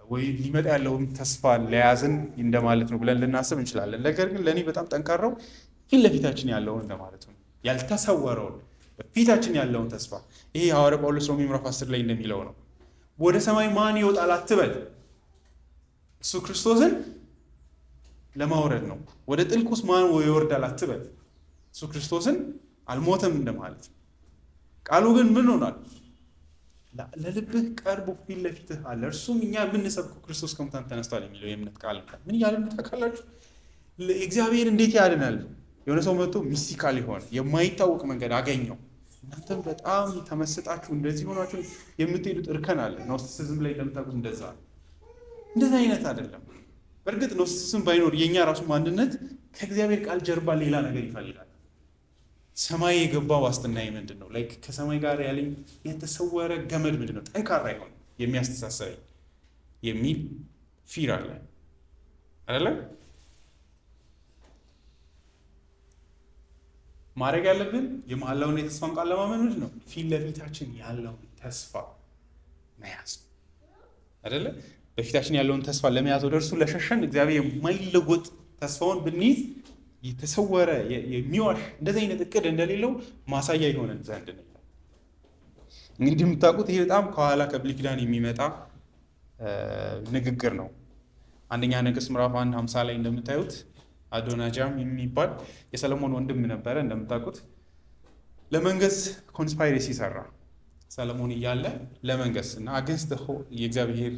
ወይ ሊመጣ ያለውን ተስፋ ለያዝን እንደማለት ነው ብለን ልናስብ እንችላለን። ነገር ግን ለኔ በጣም ጠንካራው ፊት ለፊታችን ያለውን እንደማለት ነው። ያልተሰወረውን በፊታችን ያለውን ተስፋ ይሄ ሐዋርያ ጳውሎስ ሮሜ ምዕራፍ 10 ላይ እንደሚለው ነው። ወደ ሰማይ ማን ይወጣል አትበል፣ እሱ ክርስቶስን ለማውረድ ነው። ወደ ጥልቁስ ማን ይወርዳል አትበል፣ እሱ ክርስቶስን አልሞተም እንደማለት ነው። ቃሉ ግን ምን ሆኗል? ለልብህ ቀርቦ ፊት ለፊትህ አለ። እርሱም እኛ የምንሰብከው ክርስቶስ ከሙታን ተነስቷል የሚለው የእምነት ቃል ነው። ምን እያለ ታውቃላችሁ? እግዚአብሔር እንዴት ያድናል? የሆነ ሰው መጥቶ ሚስቲካል የሆነ የማይታወቅ መንገድ አገኘው። እናንተም በጣም ተመስጣችሁ እንደዚህ ሆናችሁ የምትሄዱት እርከን አለ። ኖስቲሲዝም ላይ እንደምታውቁት እንደዛ ነው። እንደዛ አይነት አይደለም። በእርግጥ ኖስቲሲዝም ባይኖር የኛ ራሱ ማንነት ከእግዚአብሔር ቃል ጀርባ ሌላ ነገር ይፈልጋል። ሰማይ የገባ ዋስትና ምንድን ነው? ላይክ ከሰማይ ጋር ያለኝ የተሰወረ ገመድ ምንድን ነው? ጠንካራ ይሆን የሚያስተሳሰረኝ የሚል ፊር አለ አይደለ? ማድረግ ያለብን የመሐላውን የተስፋን ቃል ለማመን ምንድን ነው? ፊት ለፊታችን ያለውን ተስፋ መያዝ አይደለ? በፊታችን ያለውን ተስፋ ለመያዝ ወደ እርሱ ለሸሸን እግዚአብሔር የማይለወጥ ተስፋውን ብንይዝ የተሰወረ የሚዋሽ እንደዚህ አይነት እቅድ እንደሌለው ማሳያ ይሆነን ዘንድ ነው። እንግዲህ የምታውቁት ይሄ በጣም ከኋላ ከብሉይ ኪዳን የሚመጣ ንግግር ነው። አንደኛ ነገሥት ምዕራፍ 1:50 ላይ እንደምታዩት አዶናጃም የሚባል የሰለሞን ወንድም ነበረ። እንደምታውቁት ለመንገስ ኮንስፓይሬሲ ሰራ። ሰለሞን እያለ ለመንገስ እና አገንስት የእግዚአብሔር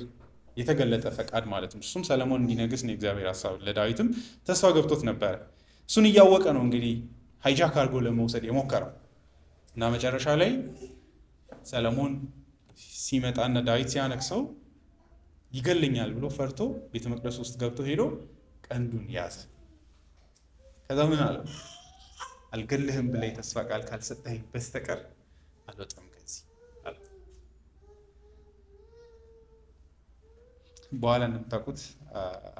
የተገለጠ ፈቃድ ማለት ነው። እሱም ሰለሞን እንዲነግስ ነው የእግዚአብሔር ሐሳብ። ለዳዊትም ተስፋ ገብቶት ነበረ። እሱን እያወቀ ነው እንግዲህ ሃይጃክ አድርጎ ለመውሰድ የሞከረው እና መጨረሻ ላይ ሰለሞን ሲመጣና ዳዊት ሲያነግሰው ይገለኛል ብሎ ፈርቶ ቤተ መቅደስ ውስጥ ገብቶ ሄዶ ቀንዱን ያዘ። ከዛ ምን አለ? አልገልህም ብለህ የተስፋ ቃል ካልሰጠኸኝ በስተቀር አልወጣም ከዚህ አለ። በኋላ እንደምታውቁት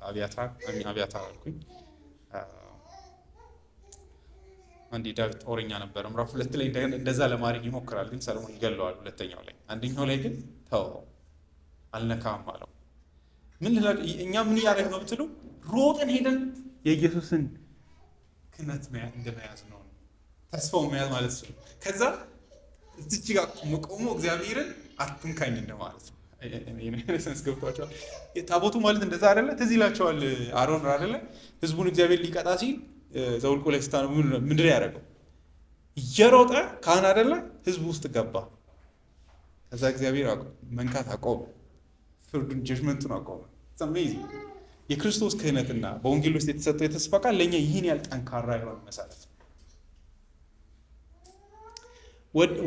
አብያታር አልኩኝ አንድ ዳዊት ጦረኛ ነበረ። ምዕራፍ 2 ላይ እንደዛ ለማድረግ ይሞክራል፣ ግን ሰለሞን ይገለዋል። ሁለተኛው ላይ አንደኛው ላይ ግን ተወው አልነካም አለው። እኛ ምን እያደረግን ነው ብትሉ ሮጠን ሄደን የኢየሱስን ክህነት እንደመያዝ ነው። ተስፋውን መያዝ ማለት ነው። ከዛ እዚች ጋር ቆሞ እግዚአብሔርን አትንካኝ እንደማለት ነው። ሰንስ ገብቷቸዋል። ታቦቱ ማለት እንደዛ አይደለ? ትዝ ይላቸዋል። አሮን አይደለ ህዝቡን እግዚአብሔር ሊቀጣ ሲል ዘውልቆ ላይ ስታነቡ ምንድን ያደረገው? እየሮጠ ካህን አይደለ ህዝቡ ውስጥ ገባ። ከዛ እግዚአብሔር መንካት አቆመ፣ ፍርዱን ጀጅመንቱን አቆመ። አሜዚንግ። የክርስቶስ ክህነትና በወንጌል ውስጥ የተሰጠው የተስፋ ቃል ለእኛ ይህን ያህል ጠንካራ የሆነ መሰረት ነው።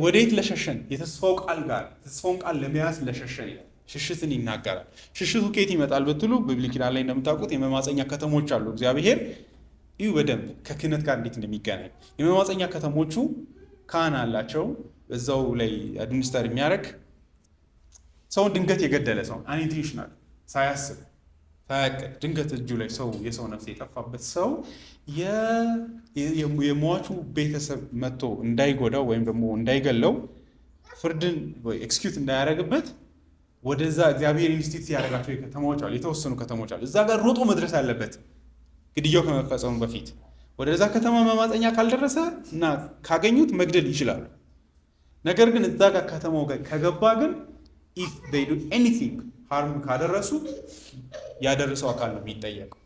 ወዴት ለሸሸን? የተስፋው ቃል ጋር የተስፋውን ቃል ለመያዝ ለሸሸን ይላል። ሽሽትን ይናገራል። ሽሽቱ ከየት ይመጣል ብትሉ በብሉይ ኪዳን ላይ እንደምታውቁት የመማፀኛ ከተሞች አሉ። እግዚአብሔር ይሁ በደንብ ከክህነት ጋር እንዴት እንደሚገናኝ የመማፀኛ ከተሞቹ ካህን አላቸው። በዛው ላይ አድሚኒስተር የሚያደርግ ሰውን ድንገት የገደለ ሰው አንኢንቴንሽናል ሳያስብ ሳያቅድ ድንገት እጁ ላይ የሰው ነፍስ የጠፋበት ሰው የሟቹ ቤተሰብ መጥቶ እንዳይጎዳው ወይም ደግሞ እንዳይገለው ፍርድን ኤክስኪዩት እንዳያደርግበት ወደዛ እግዚአብሔር ኢንስቲትዩት ያደረጋቸው ከተማዎች አሉ። የተወሰኑ ከተሞች አሉ። እዛ ጋር ሮጦ መድረስ አለበት ግድያው ከመፈጸሙ በፊት። ወደዛ ከተማ መማፀኛ ካልደረሰ እና ካገኙት መግደል ይችላሉ። ነገር ግን እዛ ጋር ከተማው ጋር ከገባ ግን if they do anything harm ካደረሱ ያደረሰው አካል ነው የሚጠየቀው።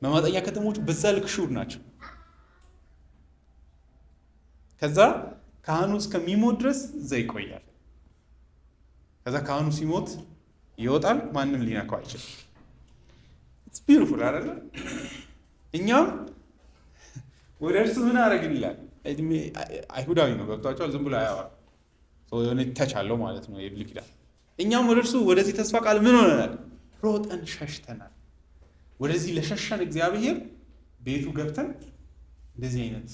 መማፀኛ ከተሞች በዛ ልክ ሹር ናቸው። ከዛ ካህኑ እስከሚሞት ድረስ እዛ ይቆያል። ከዛ ካህኑ ሲሞት ይወጣል። ማንም ሊነካው አይችልም። it's beautiful አይደል? እኛም ወደ እርሱ ምን አደረግን ይላል። አይሁዳዊ ነው፣ ገብቷቸዋል። ዝም ብሎ አያወራም። የሆነ ተች አለው ማለት ነው የብሉይ ኪዳን። እኛም ወደ እርሱ ወደዚህ ተስፋ ቃል ምን ሆነናል? ሮጠን ሸሽተናል። ወደዚህ ለሸሸን እግዚአብሔር ቤቱ ገብተን እንደዚህ አይነት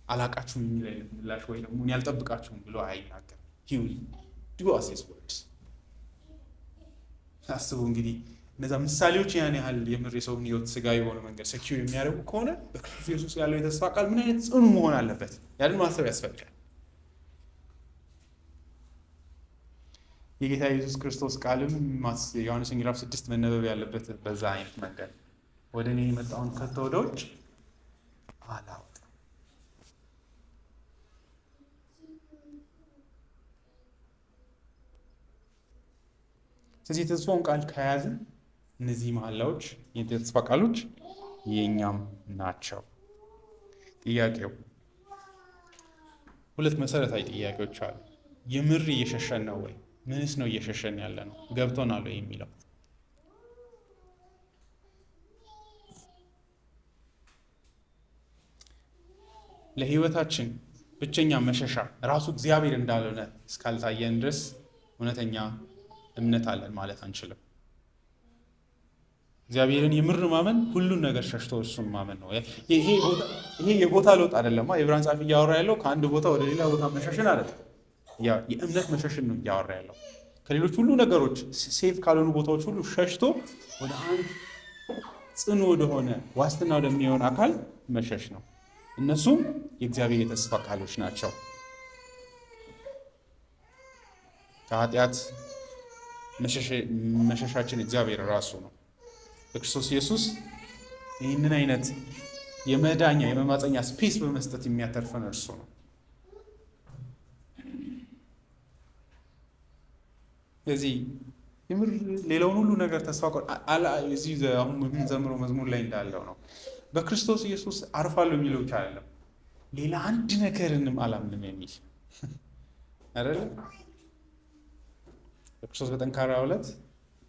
አላቃችሁም የሚል አይነት ምላሽ ወይ ደግሞ እኔ አልጠብቃችሁም ብሎ አይናገርም። he will do as his words። አስቡ እንግዲህ እነዛ ምሳሌዎች ያን ያህል የምር የሰውን ሕይወት ስጋዊ በሆነ መንገድ ሴኪዩር የሚያደርጉ ከሆነ በክርስቶስ ኢየሱስ ያለው የተስፋ ቃል ምን አይነት ጽኑ መሆን አለበት? ያንን ማሰብ ያስፈልጋል። የጌታ ኢየሱስ ክርስቶስ ቃልም ዮሐንስ ምዕራፍ 6 መነበብ ያለበት በዛ አይነት መንገድ ወደ እኔ የመጣውን ከቶ ወደ ውጭ አላወጣም። ስለዚህ የተስፋውን ቃል ከያዝን እነዚህ መሐላዎች የተስፋ ቃሎች የኛም ናቸው። ጥያቄው ሁለት መሰረታዊ ጥያቄዎች አሉ። የምር እየሸሸን ነው ወይ? ምንስ ነው እየሸሸን ያለ ነው? ገብቶናል ወይ የሚለው ለህይወታችን ብቸኛ መሸሻ ራሱ እግዚአብሔር እንዳልሆነ እስካልታየን ድረስ እውነተኛ እምነት አለን ማለት አንችልም። እግዚአብሔርን የምር ማመን ሁሉን ነገር ሸሽቶ እሱን ማመን ነው። ይሄ የቦታ ለውጥ አይደለም። የዕብራውያን ጸሐፊ እያወራ ያለው ከአንድ ቦታ ወደ ሌላ ቦታ መሸሽን አይደለም። የእምነት መሸሽን ነው እያወራ ያለው። ከሌሎች ሁሉ ነገሮች ሴፍ ካልሆኑ ቦታዎች ሁሉ ሸሽቶ ወደ አንድ ጽኑ ወደሆነ ዋስትና ወደሚሆን አካል መሸሽ ነው። እነሱም የእግዚአብሔር የተስፋ ቃሎች ናቸው። ከኃጢአት መሸሻችን እግዚአብሔር ራሱ ነው። በክርስቶስ ኢየሱስ ይህንን አይነት የመዳኛ የመማፀኛ ስፔስ በመስጠት የሚያተርፈን እርሱ ነው። ስለዚህ የምር ሌላውን ሁሉ ነገር ተስፋ እዚህ አሁን የምንዘምረው መዝሙር ላይ እንዳለው ነው። በክርስቶስ ኢየሱስ አርፋለሁ የሚለው ብቻ አይደለም፣ ሌላ አንድ ነገርንም አላምንም የሚል አይደለ? በክርስቶስ በጠንካራ ዕለት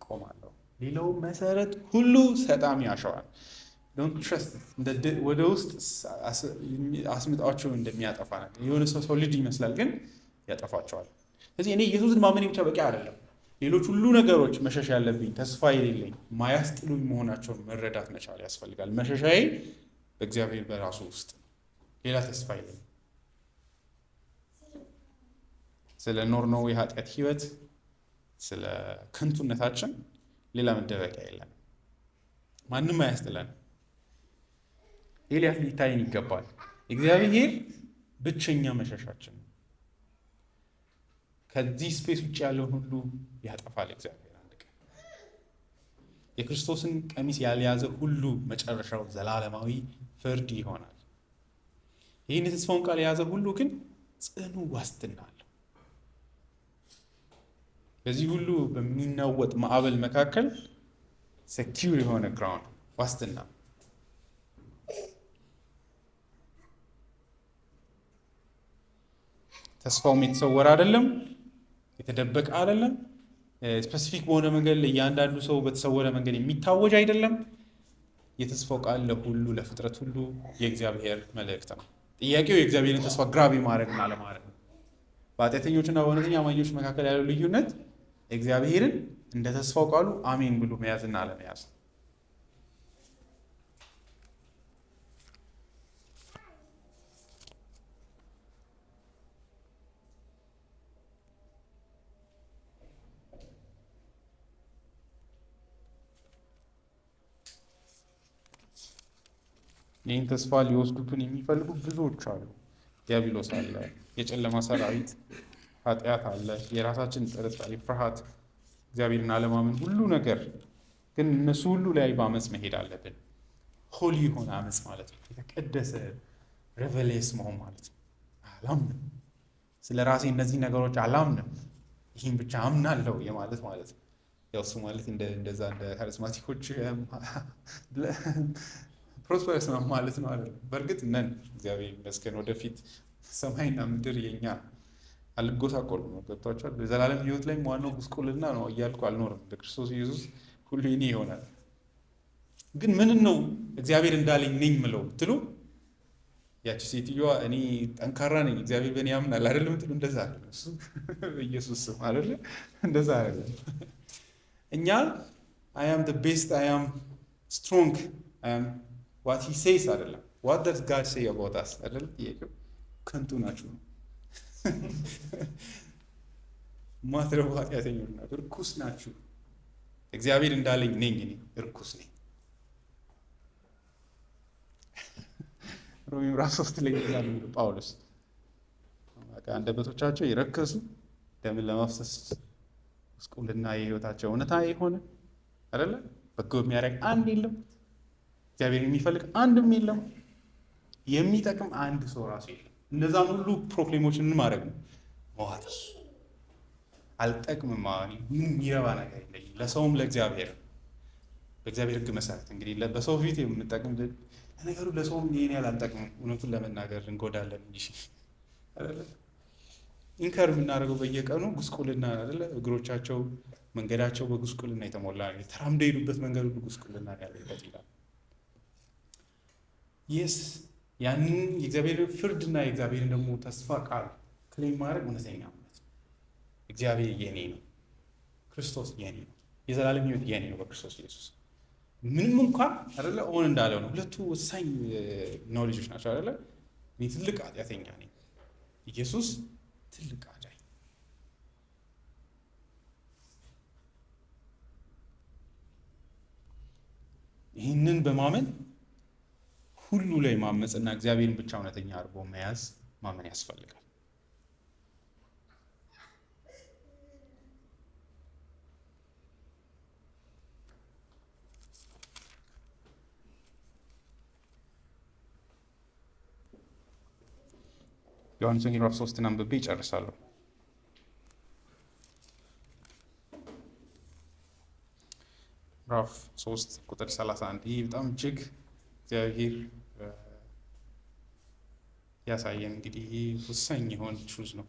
ቆማለሁ፣ ሌላው መሰረት ሁሉ ሰጣሚ ያሸዋል። ዶንት ትረስት ወደ ውስጥ አስምጣቸው እንደሚያጠፋ ነገር የሆነ ሰው ልጅ ይመስላል፣ ግን ያጠፋቸዋል። ስለዚህ እኔ ኢየሱስን ማመኔ ብቻ በቂ አይደለም። ሌሎች ሁሉ ነገሮች መሸሽ ያለብኝ ተስፋ የሌለኝ ማያስጥሉኝ መሆናቸውን መረዳት መቻል ያስፈልጋል። መሸሻዬ በእግዚአብሔር በራሱ ውስጥ ነው። ሌላ ተስፋ የለኝም። ስለ ኖርነው የኃጢአት ህይወት፣ ስለ ከንቱነታችን ሌላ መደበቂያ የለም። ማንም አያስጥለን። ኤልያስ ሊታየን ይገባል። እግዚአብሔር ብቸኛ መሸሻችን ነው። ከዚህ ስፔስ ውጭ ያለውን ሁሉ ያጠፋል እግዚአብሔር አንድ ቀን። የክርስቶስን ቀሚስ ያልያዘ ሁሉ መጨረሻው ዘላለማዊ ፍርድ ይሆናል። ይህን የተስፋውን ቃል የያዘ ሁሉ ግን ጽኑ ዋስትና አለው። በዚህ ሁሉ በሚናወጥ ማዕበል መካከል ሴኪዩር የሆነ ግራውንድ ዋስትና። ተስፋውም የተሰወረ አይደለም፣ የተደበቀ አይደለም። ስፔሲፊክ በሆነ መንገድ ለእያንዳንዱ ሰው በተሰወረ መንገድ የሚታወጅ አይደለም። የተስፋው ቃል ለሁሉ ለፍጥረት ሁሉ የእግዚአብሔር መልእክት ነው። ጥያቄው የእግዚአብሔርን ተስፋ ግራብ ማድረግና አለማድረግ ነው። በኃጢአተኞችና በእውነተኛ አማኞች መካከል ያለው ልዩነት እግዚአብሔርን እንደ ተስፋው ቃሉ አሜን ብሎ መያዝና አለመያዝ። ይህን ተስፋ ሊወስዱብን የሚፈልጉ ብዙዎች አሉ። ዲያብሎስ አለ፣ የጨለማ ሰራዊት፣ ኃጢአት አለ፣ የራሳችን ጥርጣሬ፣ ፍርሃት፣ እግዚአብሔርን አለማመን፣ ሁሉ ነገር። ግን እነሱ ሁሉ ላይ በአመፅ መሄድ አለብን። ሆሊ የሆነ አመፅ ማለት ነው። የተቀደሰ ሬቨሌስ መሆን ማለት ነው። አላምንም፣ ስለ ራሴ እነዚህ ነገሮች አላምንም፣ ይህም ብቻ አምናለሁ የማለት ማለት ነው። ያው እሱ ማለት እንደዛ እንደ ካሪስማቲኮች ፕሮስፐረስ ነው ማለት ነው አይደለም። በእርግጥ ነን፣ እግዚአብሔር ይመስገን። ወደፊት ሰማይና ምድር የኛ አልጎሳቆሉ ነው። ገብቷቸዋል። በዘላለም ህይወት ላይ ዋናው ጉስቁልና ነው እያልኩ አልኖርም። በክርስቶስ ኢየሱስ ሁሉ የኔ ይሆናል። ግን ምን ነው እግዚአብሔር እንዳለኝ ነኝ ምለው ብትሉ ያቺ ሴትዮዋ እኔ ጠንካራ ነኝ እግዚአብሔር በእኔ ያምናል አይደለም ትሉ እንደዛ አይደለም። እሱ በኢየሱስ ስም አይደለም እንደዛ አይደለም። እኛ አይ አም ዘ ቤስት አይ አም ስትሮንግ አይ አም ዋት ሂ ሴይስ አይደለም ዋት ዳዝ ጋድ ሴይ አባውት አስ አይደለም። ጥያቄው ከንቱ ናችሁ ነው። ማትረቡ ኃጢአተኞች ናችሁ፣ እርኩስ ናችሁ። እግዚአብሔር እንዳለኝ ነኝ እኔ እርኩስ ነኝ። ሮሜ ምዕራፍ 3 ላይ ይላል ጳውሎስ አንደበቶቻቸው የረከሱ ደምን ለማፍሰስ ጉስቁልና የሕይወታቸው እውነታ የሆነ አይደለ በጎ የሚያደርግ አንድ የለም፣ እግዚአብሔር የሚፈልግ አንድም የለም፣ የሚጠቅም አንድ ሰው ራሱ የለም። እነዛን ሁሉ ፕሮክሌሞችን ማድረግ ነው መዋጥ አልጠቅምም ማለት ምንም የሚረባ ነገር የለኝም ለሰውም ለእግዚአብሔር በእግዚአብሔር ሕግ መሰረት እንግዲህ በሰው ፊት የምንጠቅም ለነገሩ ለሰውም ይሄን ያህል አንጠቅምም። እውነቱን ለመናገር እንጎዳለን እንጂ አይደለ ኢንከር የምናደርገው በየቀኑ ጉስቁልና አይደለ እግሮቻቸው መንገዳቸው በጉስቁልና የተሞላ ነው፣ ተራምደው የሄዱበት መንገድ ሁሉ ጉስቁልና ያለበት ይላል። የስ ያንን የእግዚአብሔርን ፍርድና የእግዚአብሔርን ደግሞ ተስፋ ቃል ክሌም ማድረግ እውነተኛ ማለት ነው። እግዚአብሔር የኔ ነው፣ ክርስቶስ የኔ ነው፣ የዘላለም ሕይወት የኔ ነው በክርስቶስ ኢየሱስ። ምንም እንኳን አይደለ ኦን እንዳለው ነው። ሁለቱ ወሳኝ ኖሌጆች ናቸው አይደለ። እኔ ትልቅ ኃጢአተኛ ነኝ፣ ኢየሱስ ትልቅ አዳኝ። ይህንን በማመን ሁሉ ላይ ማመፅና እግዚአብሔርን ብቻ እውነተኛ አድርጎ መያዝ ማመን ያስፈልጋል። ዮሐንስ ወንጌል ምዕራፍ 3 አንብቤ ይጨርሳለሁ። ምዕራፍ 3 ቁጥር 31 ይህ በጣም እጅግ እግዚአብሔር ያሳየን እንግዲህ ይህ ወሳኝ የሆነ ትሩዝ ነው።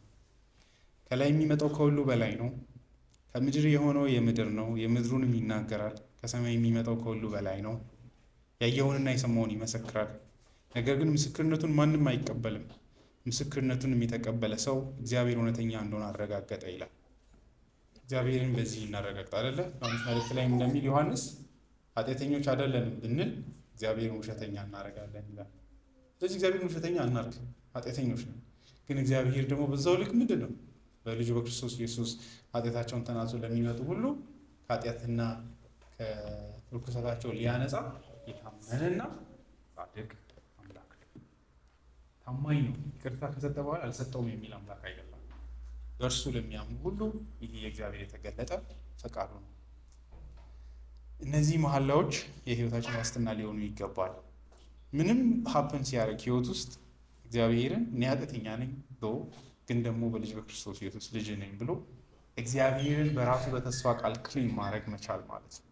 ከላይ የሚመጣው ከሁሉ በላይ ነው። ከምድር የሆነው የምድር ነው፣ የምድሩንም ይናገራል። ከሰማይ የሚመጣው ከሁሉ በላይ ነው፣ ያየውንና የሰማውን ይመሰክራል። ነገር ግን ምስክርነቱን ማንም አይቀበልም። ምስክርነቱንም የተቀበለ ሰው እግዚአብሔር እውነተኛ እንደሆነ አረጋገጠ ይላል። እግዚአብሔርን በዚህ እናረጋግጥ አይደለ? ዮሐንስ መልእክት ላይ እንደሚል ዮሐንስ ኃጢአተኞች አይደለንም ብንል እግዚአብሔርን ውሸተኛ እናደርጋለን ይላል። ስለዚህ እግዚአብሔርን ውሸተኛ አናርግ፣ ኃጢአተኞች ነን። ግን እግዚአብሔር ደግሞ በዛው ልክ ምንድን ነው በልጁ በክርስቶስ ኢየሱስ ኃጢአታቸውን ተናዘው ለሚመጡ ሁሉ ከኃጢአትና ከርኩሰታቸው ሊያነጻ የታመነና ጻድቅ አምላክ ነው። ታማኝ ነው። ይቅርታ ከሰጠ በኋላ አልሰጠውም የሚል አምላክ አይደለም። በእርሱ ለሚያምኑ ሁሉ ይህ የእግዚአብሔር የተገለጠ ፈቃዱ ነው። እነዚህ መሐላዎች የህይወታችን ዋስትና ሊሆኑ ይገባል። ምንም ሀፕን ሲያደርግ ህይወት ውስጥ እግዚአብሔርን እኔ ኃጢአተኛ ነኝ ብሎ ግን ደግሞ በልጅ በክርስቶስ ኢየሱስ ልጅ ነኝ ብሎ እግዚአብሔርን በራሱ በተስፋ ቃል ክሊም ማድረግ መቻል ማለት ነው።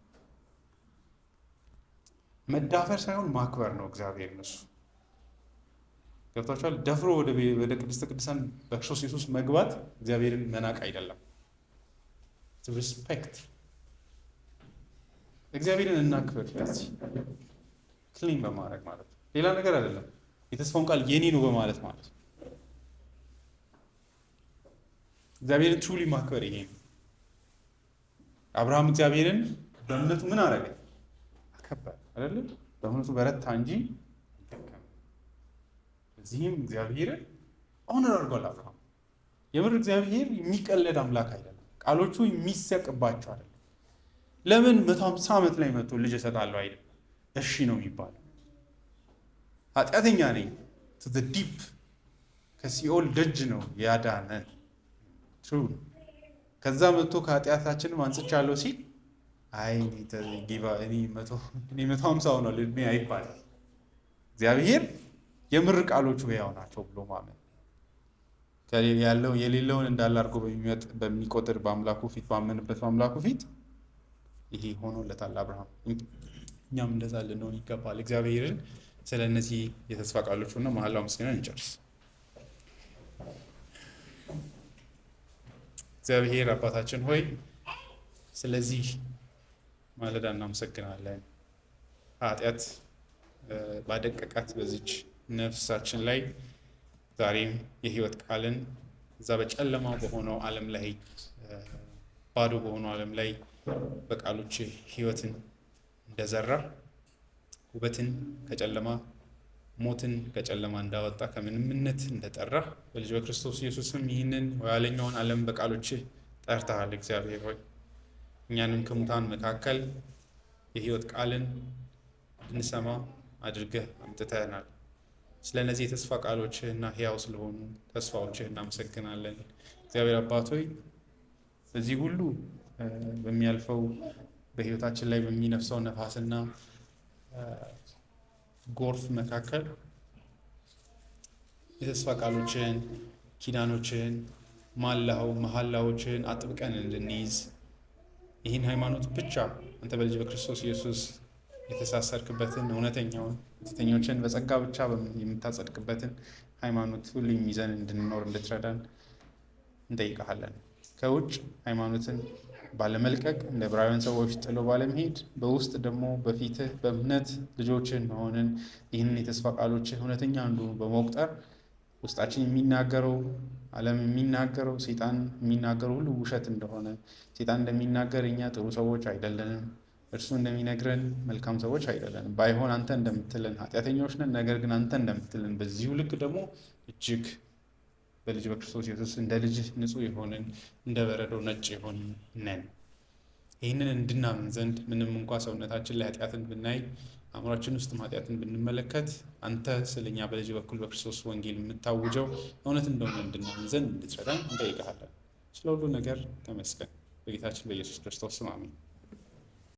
መዳፈር ሳይሆን ማክበር ነው እግዚአብሔር። እነሱ ገብቷቸዋል። ደፍሮ ወደ ቅድስተ ቅዱሳን በክርስቶስ ኢየሱስ መግባት እግዚአብሔርን መናቅ አይደለም። ሪስፔክት እግዚአብሔርን እናክብር። ለዚህ ክሊን በማድረግ ማለት ነው። ሌላ ነገር አይደለም። የተስፋውን ቃል የኔ ነው በማለት ማለት ነው። እግዚአብሔርን ትሩሊ ማክበር ይሄ ነው። አብርሃም እግዚአብሔርን በእምነቱ ምን አደረገ? አከበረ አይደል? በእምነቱ በረታ እንጂ አልደከመም። እዚህም እግዚአብሔርን ኦነር አድርጓል አብርሃም። የምር እግዚአብሔር የሚቀለድ አምላክ አይደለም። ቃሎቹ የሚሰቅባቸው አይደለም። ለምን 150 ዓመት ላይ መጥቶ ልጅ እሰጣለሁ አይደለም። እሺ ነው የሚባለው። ኃጢአተኛ ነኝ to the deep ከሲኦል ደጅ ነው ያዳነን። ትሩ ከዛ መጥቶ ከኃጢአታችንም አንጽቻለሁ ሲል አይ እኔ 150 ሆኗል እድሜ አይባልም። እግዚአብሔር የምር ቃሎቹ ሕያው ናቸው ብሎ ማመን ያለው የሌለውን እንዳለ አድርጎ በሚቆጥር በአምላኩ ፊት ባመንበት በአምላኩ ፊት ይሄ ሆኖለታል አብርሃም። እኛም እንደዛ ልንሆን ይገባል። እግዚአብሔርን ስለ እነዚህ የተስፋ ቃሎች እና መሐላው ምስጋና እንጨርስ። እግዚአብሔር አባታችን ሆይ ስለዚህ ማለዳ እናመሰግናለን። ኃጢአት ባደቀቃት በዚች ነፍሳችን ላይ ዛሬም የህይወት ቃልን እዛ በጨለማ በሆነው ዓለም ላይ ባዶ በሆነው ዓለም ላይ በቃሎች ህይወትን እንደዘራ ውበትን ከጨለማ ሞትን ከጨለማ እንዳወጣ ከምንምነት እንደጠራ በልጅ በክርስቶስ ኢየሱስም ይህንን የኋለኛውን ዓለም በቃሎች ጠርተሃል። እግዚአብሔር ሆይ እኛንም ከሙታን መካከል የህይወት ቃልን እንድንሰማ አድርገህ አምጥተናል። ስለ እነዚህ የተስፋ ቃሎችህና ሕያው ስለሆኑ ተስፋዎችህ እናመሰግናለን። እግዚአብሔር አባት ሆይ በዚህ ሁሉ በሚያልፈው በህይወታችን ላይ በሚነፍሰው ነፋስና ጎርፍ መካከል የተስፋ ቃሎችህን፣ ኪዳኖችህን፣ መሐላዎችህን አጥብቀን እንድንይዝ ይህን ሃይማኖት ብቻ አንተ በልጅ በክርስቶስ ኢየሱስ የተሳሰርክበትን እውነተኛውን ፊተኞችን በጸጋ ብቻ የምታጸድቅበትን ሃይማኖት ሁሉ ይዘን እንድንኖር እንድትረዳን እንጠይቀሃለን። ከውጭ ሃይማኖትን ባለመልቀቅ እንደ ዕብራውያን ሰዎች ጥሎ ባለመሄድ በውስጥ ደግሞ በፊትህ በእምነት ልጆችን መሆንን ይህንን የተስፋ ቃሎችህ እውነተኛ እንደሆኑ በመቁጠር ውስጣችን የሚናገረው ዓለም የሚናገረው ሴጣን የሚናገረው ሁሉ ውሸት እንደሆነ ሴጣን እንደሚናገር እኛ ጥሩ ሰዎች አይደለንም፣ እርሱ እንደሚነግረን መልካም ሰዎች አይደለንም፣ ባይሆን አንተ እንደምትለን ኃጢአተኞች ነን፣ ነገር ግን አንተ እንደምትለን በዚሁ ልክ ደግሞ እጅግ በልጅ በክርስቶስ ኢየሱስ እንደ ልጅ ንጹሕ የሆንን እንደ በረዶ ነጭ የሆንን ነን። ይህንን እንድናምን ዘንድ ምንም እንኳ ሰውነታችን ላይ ኃጢአትን ብናይ አእምሯችን ውስጥ ኃጢአትን ብንመለከት አንተ ስለኛ በልጅ በኩል በክርስቶስ ወንጌል የምታውጀው እውነት እንደሆነ እንድናምን ዘንድ እንድትረዳን እንጠይቅሃለን። ስለ ሁሉ ነገር ተመስገን። በጌታችን በኢየሱስ ክርስቶስ ስም አሜን።